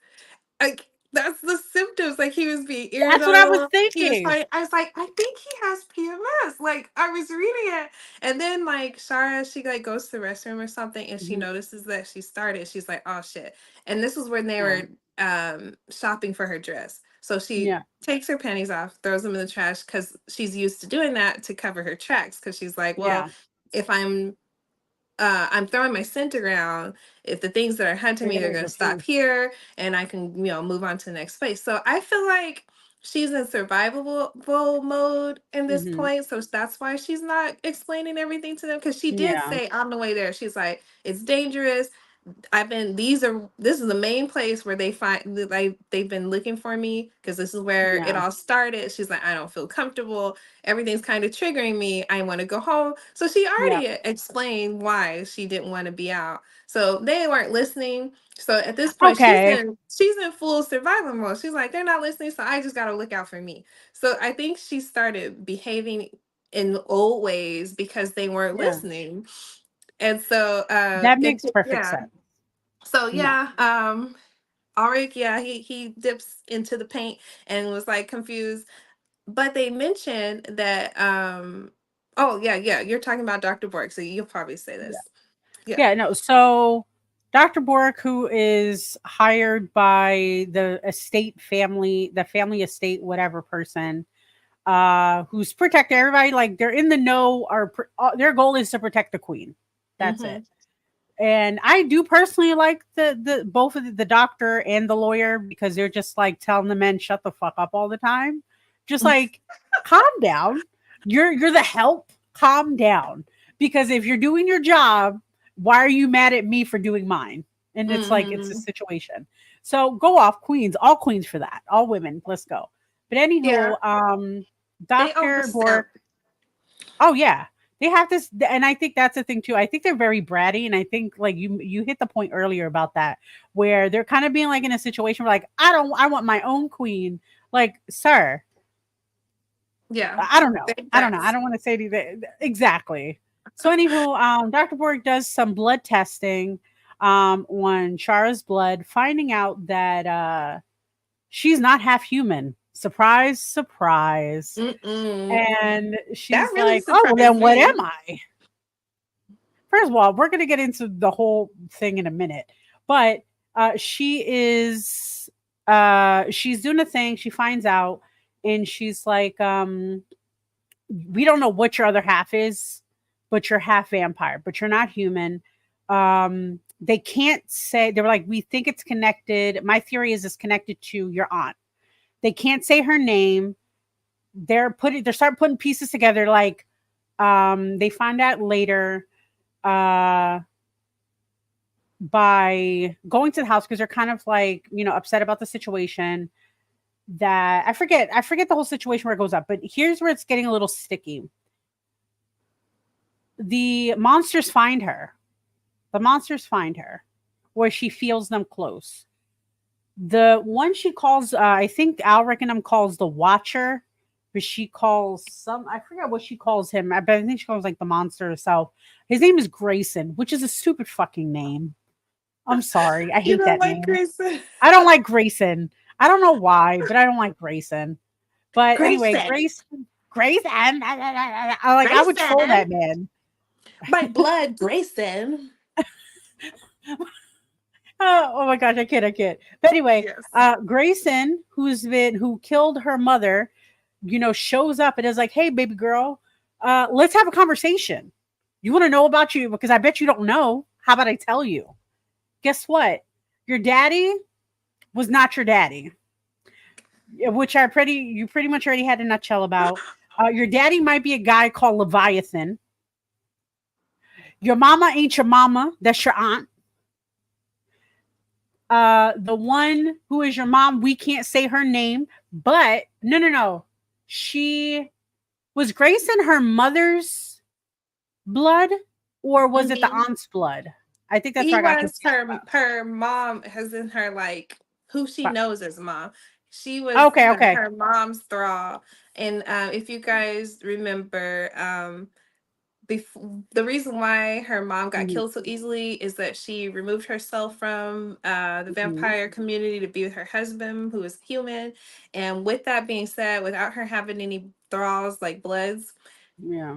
Like that's the symptoms. Like he was being That's what I was irritable. He was thinking. fighting. I was like, I think he has PMS. Like I was reading it, and then like Shara, she like goes to the restroom or something, and she Mhm. notices that she started. She's like, oh shit. And this was when they Yeah. were shopping for her dress. So she Yeah. takes her panties off, throws them in the trash because she's used to doing that to cover her tracks. Because she's like, well, Yeah. if I'm throwing my scent around. If the things that are hunting They're me, they're gonna going to stop refuse. here, and I can, move on to the next place. So I feel like she's in survival mode in this Mhm. point. So that's why she's not explaining everything to them. Because she did Yeah. say on the way there, she's like, it's dangerous. This is the main place where they've been looking for me because this is where it Yeah. all started. She's like, I don't feel comfortable. Everything's kind of triggering me. I want to go home. So she Yeah. already explained why she didn't want to be out. So they weren't listening. So at this point, Okay. she's in full survival mode. She's like, they're not listening, so I just gotta look out for me. So I think she started behaving in old ways because they weren't Yeah. listening. And so That makes perfect yeah. sense. So Yeah. yeah, Auric, yeah, he dips into the paint and was like confused. But they mentioned that oh yeah, you're talking about Dr. Borg, so you'll probably say Yeah. this. Yeah. Yeah, no. So Dr. Bork, who is hired by the estate family, the family estate, whatever person, who's protecting everybody, like they're in the know, their goal is to protect the queen. That's Mm-hmm. it. And I do personally like the both of the doctor and the lawyer because they're just like telling the men shut the fuck up all the time. Just like calm down. You're the help. Calm down. Because if you're doing your job, why are you mad at me for doing mine? And it's like it's a Mm-hmm. situation. So go off, queens, all queens for that. All women, let's go. But Yeah, anywho, they Dr. overstep. Bork. Oh yeah. They have this, and I think that's the thing too. I think they're very bratty, and I think like you hit the point earlier about that, where they're kind of being like in a situation where like I want my own queen. Like, sir, Yeah, I don't know. they I don't know. I press. don't want to say anything exactly. So anywho, Dr. Borg does some blood testing on Shara's blood, finding out that she's not half human. Surprise, surprise. Mm-mm. And That she's really like, "Oh, well surprised then what me. am I?" First of all, we're going to get into the whole thing in a minute, but she's doing a thing. She finds out, and she's like, "We don't know what your other half is, but you're half vampire, but you're not human. They can't say, they were like, we think it's connected. My theory is it's connected to your aunt. They can't say her name. They're starting putting pieces together. Like, they find out later, by going to the house, because they're kind of like, upset about the situation, that I forget the whole situation where it goes up, but here's where it's getting a little sticky. The monsters find her. Where she feels them close. The one she calls, I think 𝓵𝓪𝓮 calls the Watcher, but she calls I forget what she calls him, but I think she calls like the monster herself. His name is Grayson, which is a stupid fucking name. I'm sorry. I hate that name. Grayson? I don't like Grayson. I don't know why, but I don't like Grayson. But anyway, Grayson. I would troll that man. My blood, Grayson. Oh my gosh, I can't. But anyway, Yes. Grayson, who killed her mother, shows up and is like, "Hey, baby girl, let's have a conversation. You want to know about you? Because I bet you don't know. How about I tell you? Guess what? Your daddy was not your daddy." Which you pretty much already had a nutshell about. Your daddy might be a guy called Leviathan. Your mama ain't your mama. That's your aunt. The one who is your mom, we can't say her name, but no. She was Grayson her mother's blood, or was it the aunt's blood? I think that's he what I got was her mom, has in her, like, who she knows as mom. She was okay. her mom's thrall. And if you guys remember, the reason why her mom got killed so easily is that she removed herself from the vampire community to be with her husband, who is human. And with that being said, without her having any thralls like bloods,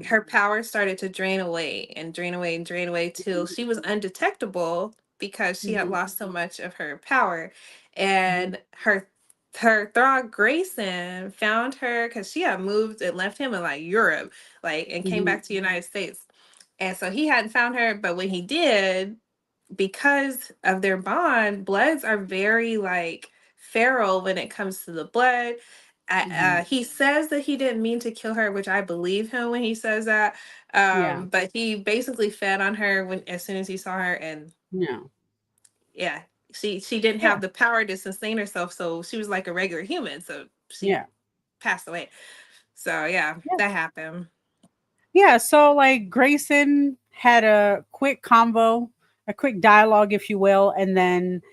her power started to drain away till she was undetectable, because she had lost so much of her power. And her thrall Grayson found her, because she had moved and left him in like Europe, like, and came back to the United States. And so he hadn't found her, but when he did, because of their bond, bloods are very like feral when it comes to the blood. He says that he didn't mean to kill her, which I believe him when he says that. But he basically fed on her as soon as he saw her, and she didn't have the power to sustain herself, so she was like a regular human, so she passed away. So that happened. Yeah, so like Grayson had a quick convo, a quick dialogue, if you will, and then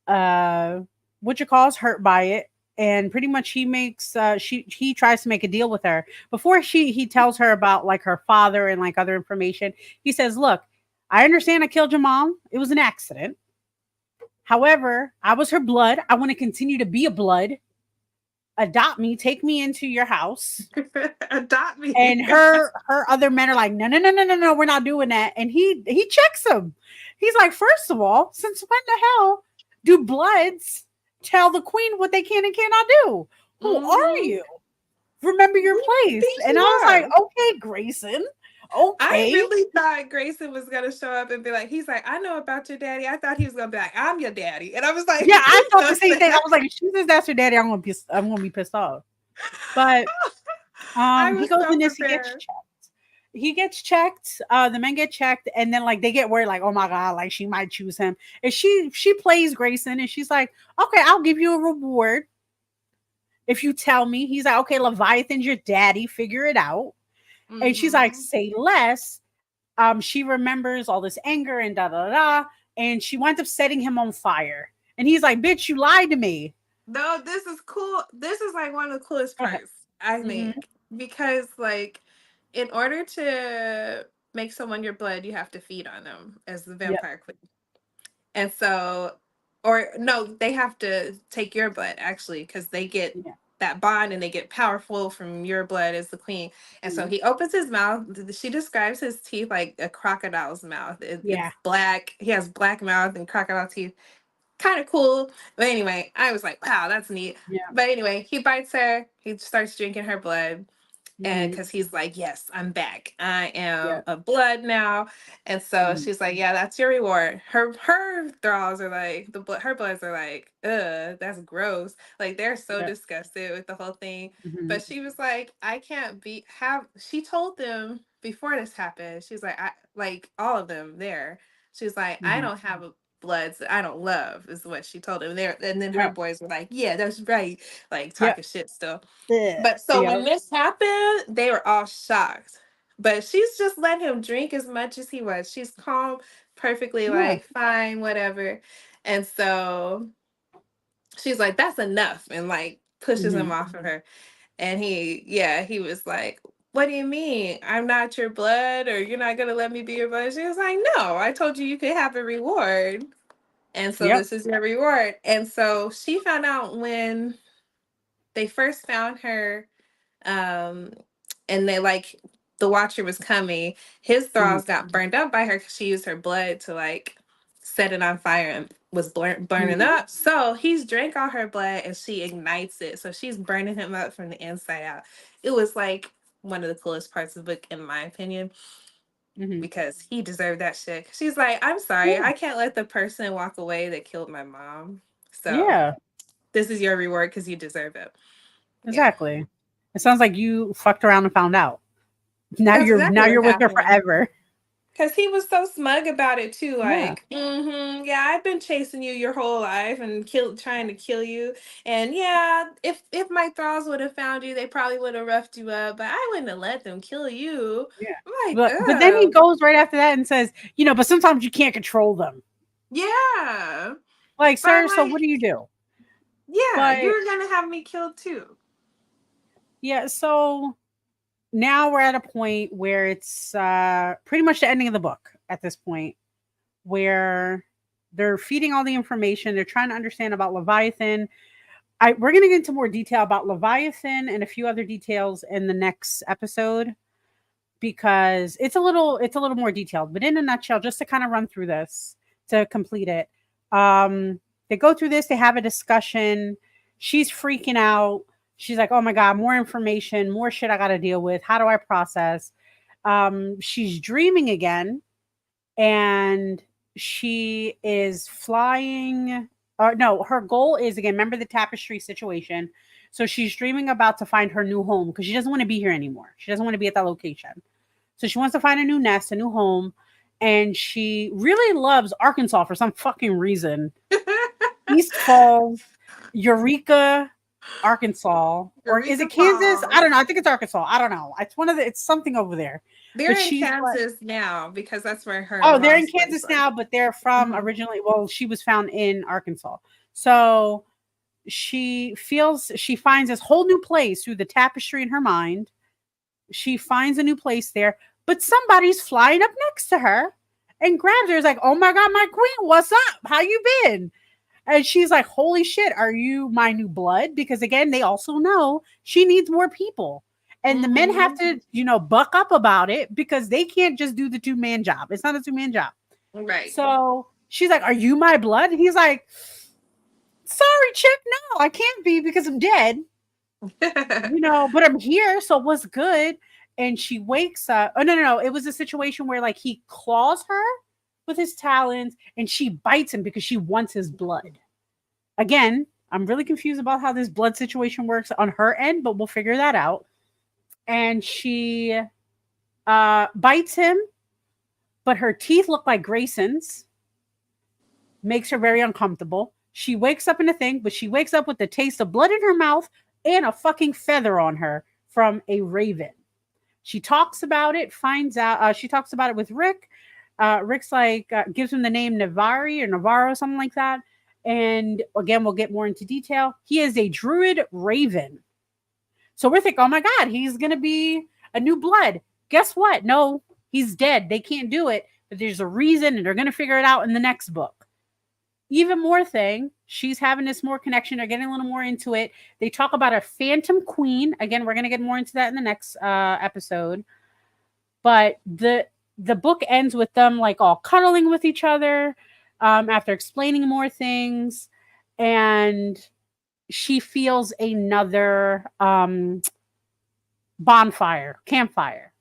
is hurt by it, and pretty much he makes he tries to make a deal with her before he tells her about like her father and like other information. He says, "Look, I understand I killed your mom. It was an accident. However, I was her blood. I want to continue to be a blood. Adopt me, take me into your house." Adopt me. And her other men are like, no, we're not doing that. And he checks them. He's like, first of all, since when the hell do bloods tell the queen what they can and cannot do? Who are you? Remember your place. And I was like, okay, Grayson. Okay. I really thought Grayson was gonna show up and be like, he's like, I know about your daddy. I thought he was gonna be like, I'm your daddy. And I was like, yeah, I thought the same thing. I was like, if she says that's her daddy, I'm gonna be pissed off. But he goes in this, he gets checked. The men get checked, and then like they get worried, like, oh my god, like she might choose him. And she plays Grayson, and she's like, okay, I'll give you a reward if you tell me. He's like, okay, Leviathan's your daddy, figure it out. And she's like, say less. She remembers all this anger and and she winds up setting him on fire. And he's like, bitch, you lied to me. No, this is cool. This is like one of the coolest parts, I think, because like, in order to make someone your blood, you have to feed on them as the vampire queen. And so, or no, they have to take your blood, actually, because they get that bond and they get powerful from your blood as the queen. And so he opens his mouth. She describes his teeth like a crocodile's mouth. It's black. He has black mouth and crocodile teeth. Kind of cool. But anyway, I was like, wow, that's neat. But anyway, he bites her. He starts drinking her blood. And Mhm. because he's like, yes, I'm back. I Yeah. am a blood now. And so Mhm. she's like, yeah, that's your reward. Her thralls are like her bloods are like, that's gross. Like they're so Yeah. disgusted with the whole thing. Mhm. But she was like, I can't be have she told them before this happened, she's like, I like all of them there. She's like, I Mhm. don't have a bloods that I don't love, is what she told them there. And then her Yep. boys were like, yeah, that's right. Like Yep. talking shit still. Yeah. But so Yep. when this happened, they were all shocked. But she's just let him drink as much as he was. She's calm, perfectly Yeah. like, fine, whatever. And so she's like, that's enough, and like pushes him Mhm. off of her. And he was like, what do you mean? I'm not your blood, or you're not gonna let me be your blood? She was like, no, I told you you could have a reward. And so Yep. this is your reward. And so she found out when they first found her, um and they like the watcher was coming, his Mhm. thralls got burned up by her because she used her blood to like set it on fire and was burning Mhm. up. So he's drank all her blood and she ignites it, so she's burning him up from the inside out. It was like one of the coolest parts of the book, in my opinion, Mhm. because he deserved that shit. She's like, I'm sorry, Yeah. I can't let the person walk away that killed my mom, so Yeah. this is your reward because you deserve it. Yeah, Exactly. It sounds like you fucked around and found out. Now that's exactly you're what with her happened. forever. Because he was so smug about it too, Yeah. like, yeah, I've been chasing you your whole life and trying to kill you. And yeah, if my thralls would have found you, they probably would have roughed you up, but I wouldn't have let them kill you. Yeah. I'm like, But then he oh, goes right after that and says, but sometimes you can't control them. yeah. Like, But I'm sir, so like, what do you do? yeah, But you're gonna have me killed too. yeah, so now we're at a point where it's pretty much the ending of the book at this point, where they're feeding all the information. They're trying to understand about Leviathan. We're going to get into more detail about Leviathan and a few other details in the next episode, because it's a little more detailed. But in a nutshell, just to kind of run through this to complete it, they go through this. They have a discussion. She's freaking out. She's like, "Oh my god, more information, more shit I got to deal with. How do I process?" She's dreaming again, and she is flying. No, her goal is, again, remember the tapestry situation. So she's dreaming about to find her new home because she doesn't want to be here anymore. She doesn't want to be at that location. So she wants to find a new nest, a new home. And she really loves Arkansas for some fucking reason. East Falls, Eureka, Arkansas, or is Eureka it Kansas? I Falls. don't know. I think it's Arkansas. I don't know. It's something over there. But They're in she's like, Kansas now because that's where her oh, they're in mom's place Kansas was. now, but they're from Mhm. originally. Well, she was found in Arkansas. So she finds this whole new place through the tapestry in her mind. She finds a new place there, but somebody's flying up next to her and grabs her. Is like, "Oh my god, my queen, what's up? How you been?" And she's like, "Holy shit, are you my new blood?" Because again, they also know she needs more people. And the men have Mhm. to, buck up about it because they can't just do the two-man job. It's not a two-man job. Right. So she's like, "Are you my blood?" And he's like, "Sorry, chick, no, I can't be because I'm dead, but I'm here. So what's good?" And she wakes up. Oh, no, no, no. It was a situation where like he claws her with his talons and she bites him because she wants his blood. Again, I'm really confused about how this blood situation works on her end, but we'll figure that out. And she bites him, but her teeth look like Grayson's, makes her very uncomfortable. She wakes up in a thing, but she wakes up with the taste of blood in her mouth and a fucking feather on her from a raven. She talks about it, finds out, she talks about it with Rick. Rick's like, gives him the name Navari or Navarro, something like that. And again, we'll get more into detail. He is a druid raven. So we're thinking, oh my God, he's going to be a new blood. Guess what? No, he's dead. They can't do it, but there's a reason and they're going to figure it out in the next book. Even more thing, she's having this more connection. They're getting a little more into it. They talk about a phantom queen. Again, we're going to get more into that in the next episode. But the book ends with them like all cuddling with each other after explaining more things. And she feels another campfire.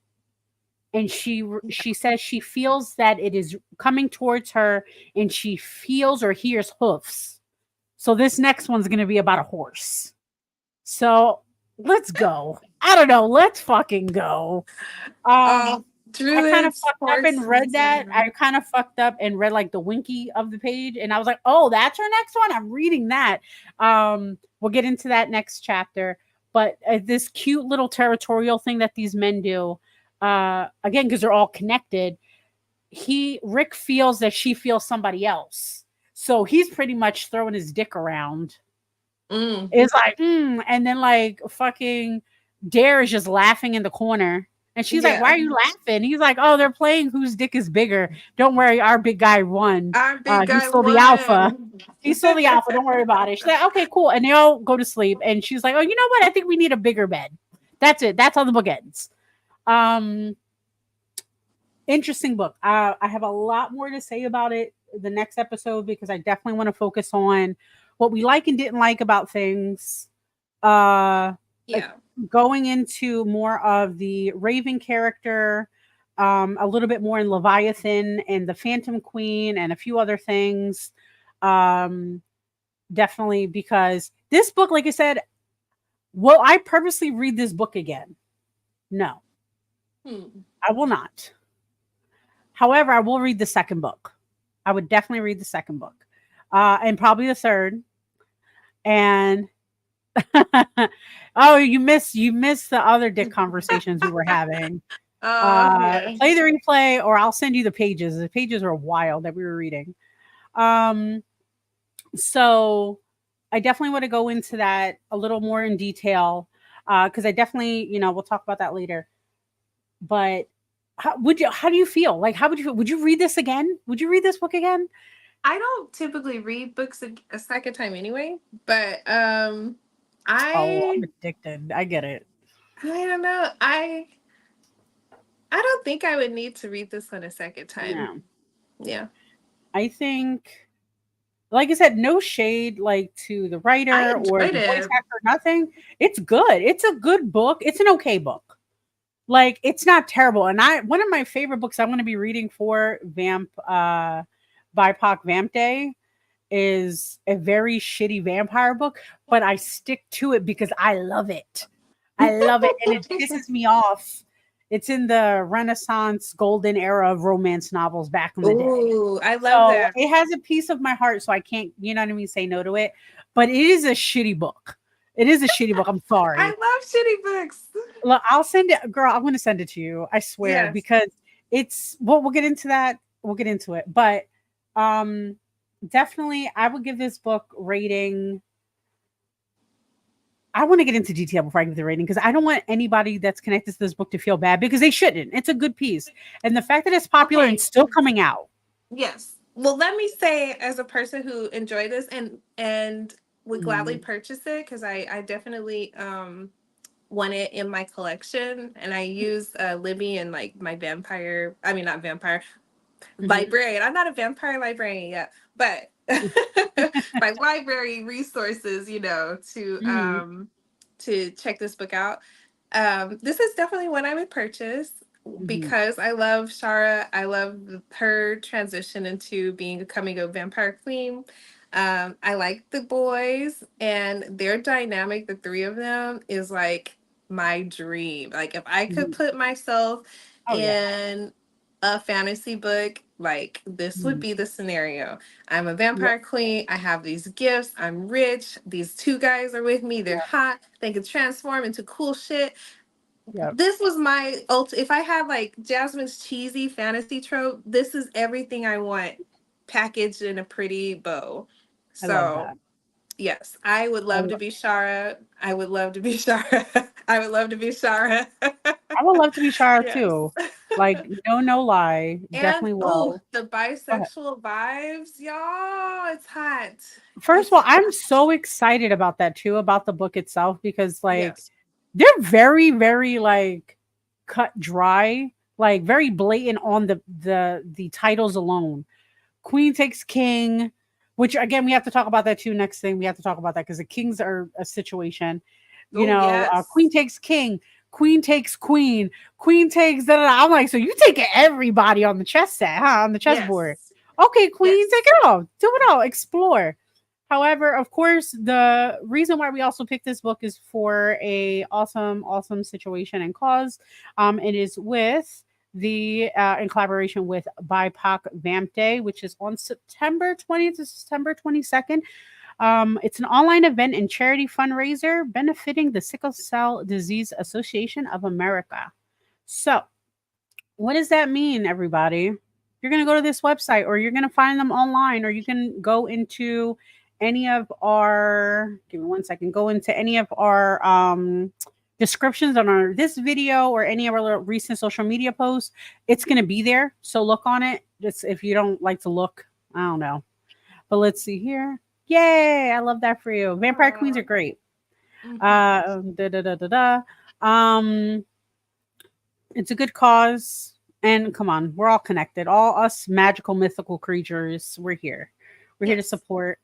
And she says she feels that it is coming towards her, and she feels or hears hoofs. So this next one's going to be about a horse. So let's go. I don't know. Let's fucking go. I kind of Druids, fucked up and read that. I kind of fucked up and read like the winky of the page, and I was like, "Oh, that's her next one." I'm reading that. We'll get into that next chapter. But this cute little territorial thing that these men do, again, because they're all connected. Rick feels that she feels somebody else, so he's pretty much throwing his dick around. It's like, and then like fucking Dare is just laughing in the corner. And she's like, "Why are you laughing?" He's like, "Oh, they're playing whose dick is bigger. Don't worry, our big guy won. Our big guy He's still won. the alpha. He's still the alpha. Don't worry about it." She's like, "Okay, cool." And they all go to sleep. And she's like, "Oh, you know what? I think we need a bigger bed." That's it. That's how the book ends. Interesting book. I have a lot more to say about it the next episode, because I definitely want to focus on what we like and didn't like about things. Going into more of the Raven character, a little bit more in Leviathan and the Phantom Queen and a few other things. Definitely, because this book, like I said, will I purposely read this book again? No. I will not. However, I will read the second book. I would definitely read the second book. And probably the third. And oh, you missed the other dick conversations we were having. Play the replay, or I'll send you the pages. The pages are wild that we were reading. So I definitely want to go into that a little more in detail, because I definitely, we'll talk about that later. But how do you feel? Like, how would you feel? Would you read this again? Would you read this book again? I don't typically read books a second time anyway, but I'm addicted. I get it. I don't know. I don't think I would need to read this one a second time. Yeah. I think, like I said, no shade like to the writer or the voice actor, nothing. It's good. It's a good book. It's an okay book. Like, it's not terrible. And one of my favorite books I'm going to be reading for BIPOC Vamp Day is a very shitty vampire book, but I stick to it because I love it. I love it, and it pisses me off. It's in the Renaissance golden era of romance novels back in the day. Ooh, I love that. It has a piece of my heart, so I can't, say no to it. But it is a shitty book. It is a shitty book. I'm sorry. I love shitty books. Look, I'll send it, girl. I'm going to send it to you. I swear, because it's. We'll get into that. We'll get into it, but definitely, I would give this book rating. I want to get into detail before I give the rating, because I don't want anybody that's connected to this book to feel bad, because they shouldn't. It's a good piece, and the fact that it's popular and still coming out. Yes. Well, let me say, as a person who enjoyed this and would gladly purchase it, because I definitely want it in my collection, and I use Libby and like my librarian. I'm not a vampire librarian yet, but my library resources, to check this book out. This is definitely one I would purchase because I love Shara. I love her transition into becoming a vampire queen. I like the boys, and their dynamic, the three of them, is like my dream. Like, if I could put myself in a fantasy book, like, this would be the scenario. I'm a vampire queen. I have these gifts. I'm rich. These two guys are with me. They're hot. They can transform into cool shit. This was my if I had like Jasmine's cheesy fantasy trope, this is everything I want packaged in a pretty bow. So yes, I would love to be Shara. I would love to be Shara. I would love to be Shara. I would love to be Shara too. Like, no lie. Definitely will. The bisexual vibes, y'all. It's hot. First of all, I'm so excited about that too, about the book itself, because like they're very, very like cut dry, like very blatant on the titles alone. Queen takes king, which again, we have to talk about that too. Next thing we have to talk about that, because the kings are a situation. Queen takes king. Queen takes queen. Queen takes da, da, da. I'm like, so you taking everybody on the chess set, huh? On the chessboard. Yes. Okay, queen, take Yes. it all. Do it all. Explore. However, of course, the reason why we also picked this book is for a awesome, awesome situation and cause. It is with in collaboration with BIPOC Vamp Day, which is on September 20th to September 22nd. It's an online event and charity fundraiser benefiting the Sickle Cell Disease Association of America. So, what does that mean, everybody? You're going to go to this website, or you're going to find them online, or you can go into any of our, give me one second, go into any of our descriptions on this video or any of our recent social media posts. It's going to be there. So look on it. Just if you don't like to look, I don't know. But let's see here. Yay. I love that for you. Vampire Queens are great. It's a good cause. And come on, we're all connected. All us magical, mythical creatures. We're here. We're here to support.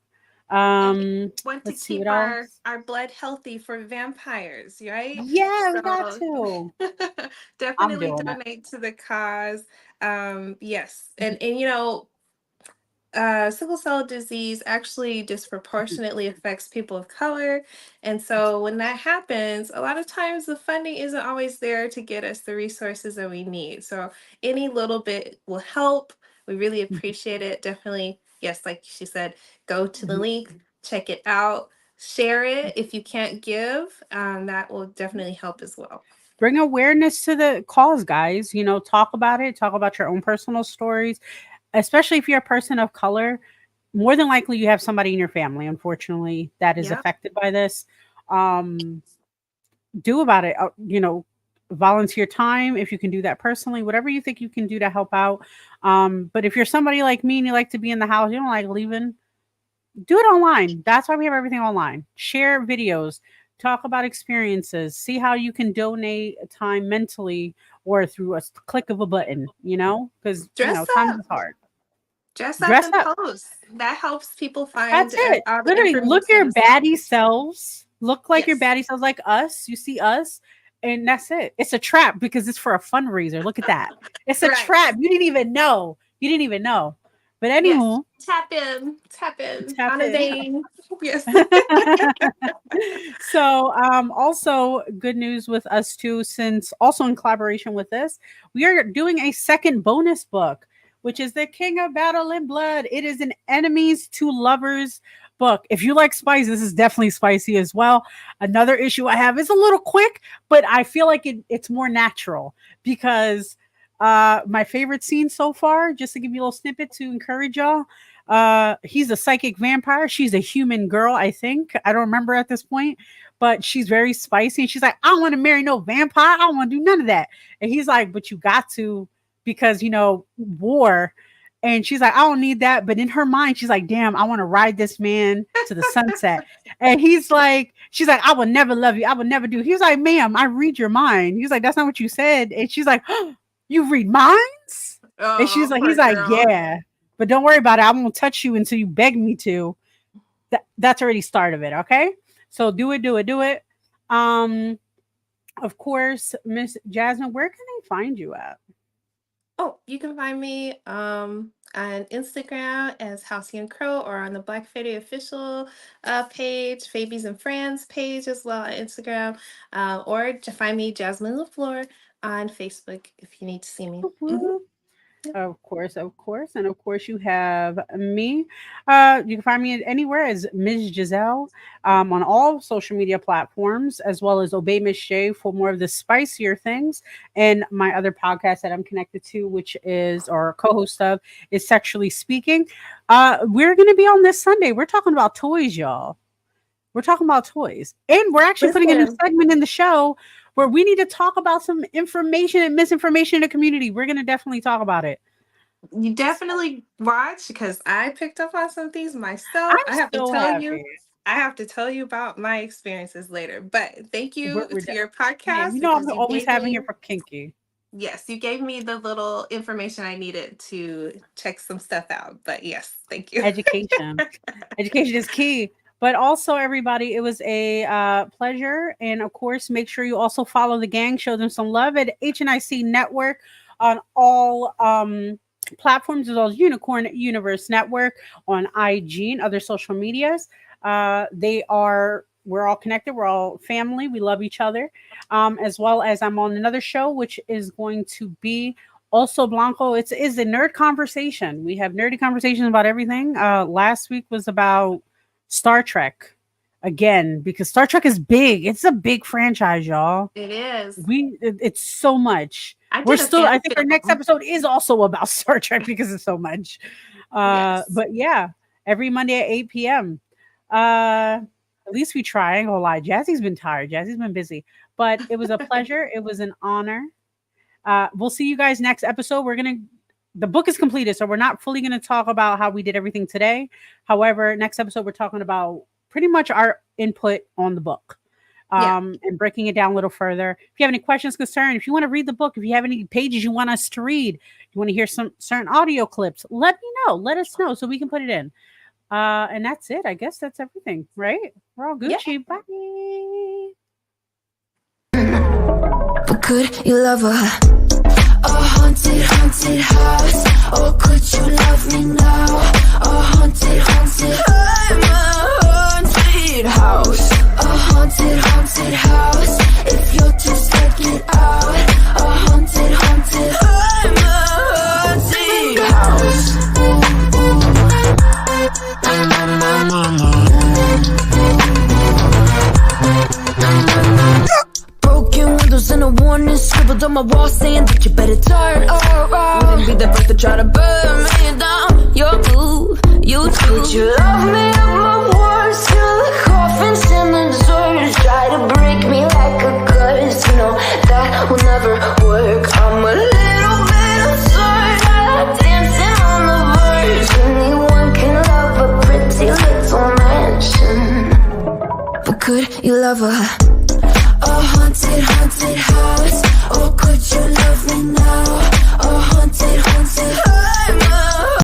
Want to Let's see keep what else. our blood healthy for vampires, right? Yeah, we got to. I'm definitely doing it. donate to the cause. Yes. And sickle cell disease actually disproportionately affects people of color. And so when that happens, a lot of times the funding isn't always there to get us the resources that we need. So any little bit will help. We really appreciate it. Definitely, yes, like she said, go to the link, check it out, share it. If you can't give, that will definitely help as well. Bring awareness to the cause, guys. Talk about it. Talk about your own personal stories, especially if you're a person of color. More than likely, you have somebody in your family, unfortunately, that is affected by this. Do about it. Volunteer time if you can do that personally. Whatever you think you can do to help out. But if you're somebody like me and you like to be in the house, you don't like leaving, do it online. That's why we have everything online. Share videos, talk about experiences, see how you can donate time mentally or through a click of a button, because Dress time up. is hard. Dress up Dress and up. post. That helps people find That's it. all the Literally, look your information. baddie selves. Look like your Yes. baddie selves, like us. You see us, and that's it. It's a trap because it's for a fundraiser. Look at that. It's a Right. trap. You didn't even know. You didn't even know. But Yes. anywho, Tap in tap on a in. vein. Yes. So also good news with us too, since also in collaboration with this, we are doing a second bonus book, which is the King of Battle in Blood. It is an enemies to lovers book. If you like spice, this is definitely spicy as well. Another issue I have is a little quick, but I feel like it's more natural because my favorite scene so far, just to give you a little snippet to encourage y'all. He's a psychic vampire. She's a human girl, I think. I don't remember at this point, but she's very spicy. And she's like, I don't want to marry no vampire. I don't want to do none of that. And he's like, but you got to, because war. And she's like, I don't need that. But in her mind, she's like, damn, I want to ride this man to the sunset. And she's like, I will never love you. I will never do. He was like, ma'am, I read your mind. He's like, that's not what you said. And she's like, oh, you read minds? And she's like, he's like, yeah. But don't worry about it. I won't touch you until you beg me to. That's already start of it. Okay. So do it. Of course, Miss Jasmine, where can they find you at? Oh, you can find me on Instagram as 𝓗𝓭𝓮 or on the Black Fairy official page, Fabies and Friends page as well on Instagram, or to find me Jasmine LaFleur on Facebook if you need to see me. Of course. And of course, you have me. You can find me anywhere as Ms. Giselle on all social media platforms, as well as Obey Miss J for more of the spicier things. And my other podcast that I'm connected to, which is, or co-host of, is Sexually Speaking. We're going to be on this Sunday. We're talking about toys, y'all. We're talking about toys. And we're actually putting a new segment in the show where we need to talk about some information and misinformation in the community. We're going to definitely talk about it. You definitely watch, because I picked up on some things myself. I have to tell you about my experiences later. But thank you to your podcast. Man, I'm always having here for kinky. Yes, you gave me the little information I needed to check some stuff out. But yes, thank you. Education is key. But also, everybody, it was a pleasure. And of course, make sure you also follow the gang, show them some love at HNIC Network on all platforms, as well as Unicorn Universe Network on IG and other social medias. We're all connected. We're all family. We love each other. As well as I'm on another show, which is going to be also Blanco. It's a nerd conversation. We have nerdy conversations about everything. Last week was about Star Trek again, because Star Trek is big. It's a big franchise, y'all. It is. It's so much. I think our next episode is also about Star Trek because it's so much. Yes. But yeah, every Monday at 8 p.m. At least we try. I ain't gonna lie. Jazzy's been tired. Jazzy's been busy. But it was a pleasure. It was an honor. We'll see you guys next episode. The book is completed, so we're not fully going to talk about how we did everything today. However, next episode, we're talking about pretty much our input on the book and breaking it down a little further. If you have any questions, concerns, if you want to read the book, if you have any pages you want us to read, you want to hear some certain audio clips, let me know. Let us know so we can put it in. And that's it. I guess that's everything, right? We're all Gucci. Yeah. Bye. But could you love her? A haunted, haunted house. Or could you love me now? A haunted, haunted. I'm a haunted house. A haunted, haunted house. If you're too scared, get out. A haunted, haunted. I'm a haunted house. Broken windows and a warning scribbled on my wall saying that you better turn around. Wouldn't be the first to try to burn me down. You're blue, you too. Would you love me at my worst? Till the coffins and the doors try to break me like a curse. You know that will never work. I'm a little bit absurd. I like dancing on the verge. Anyone can love a pretty little mansion. But could you love her? A haunted,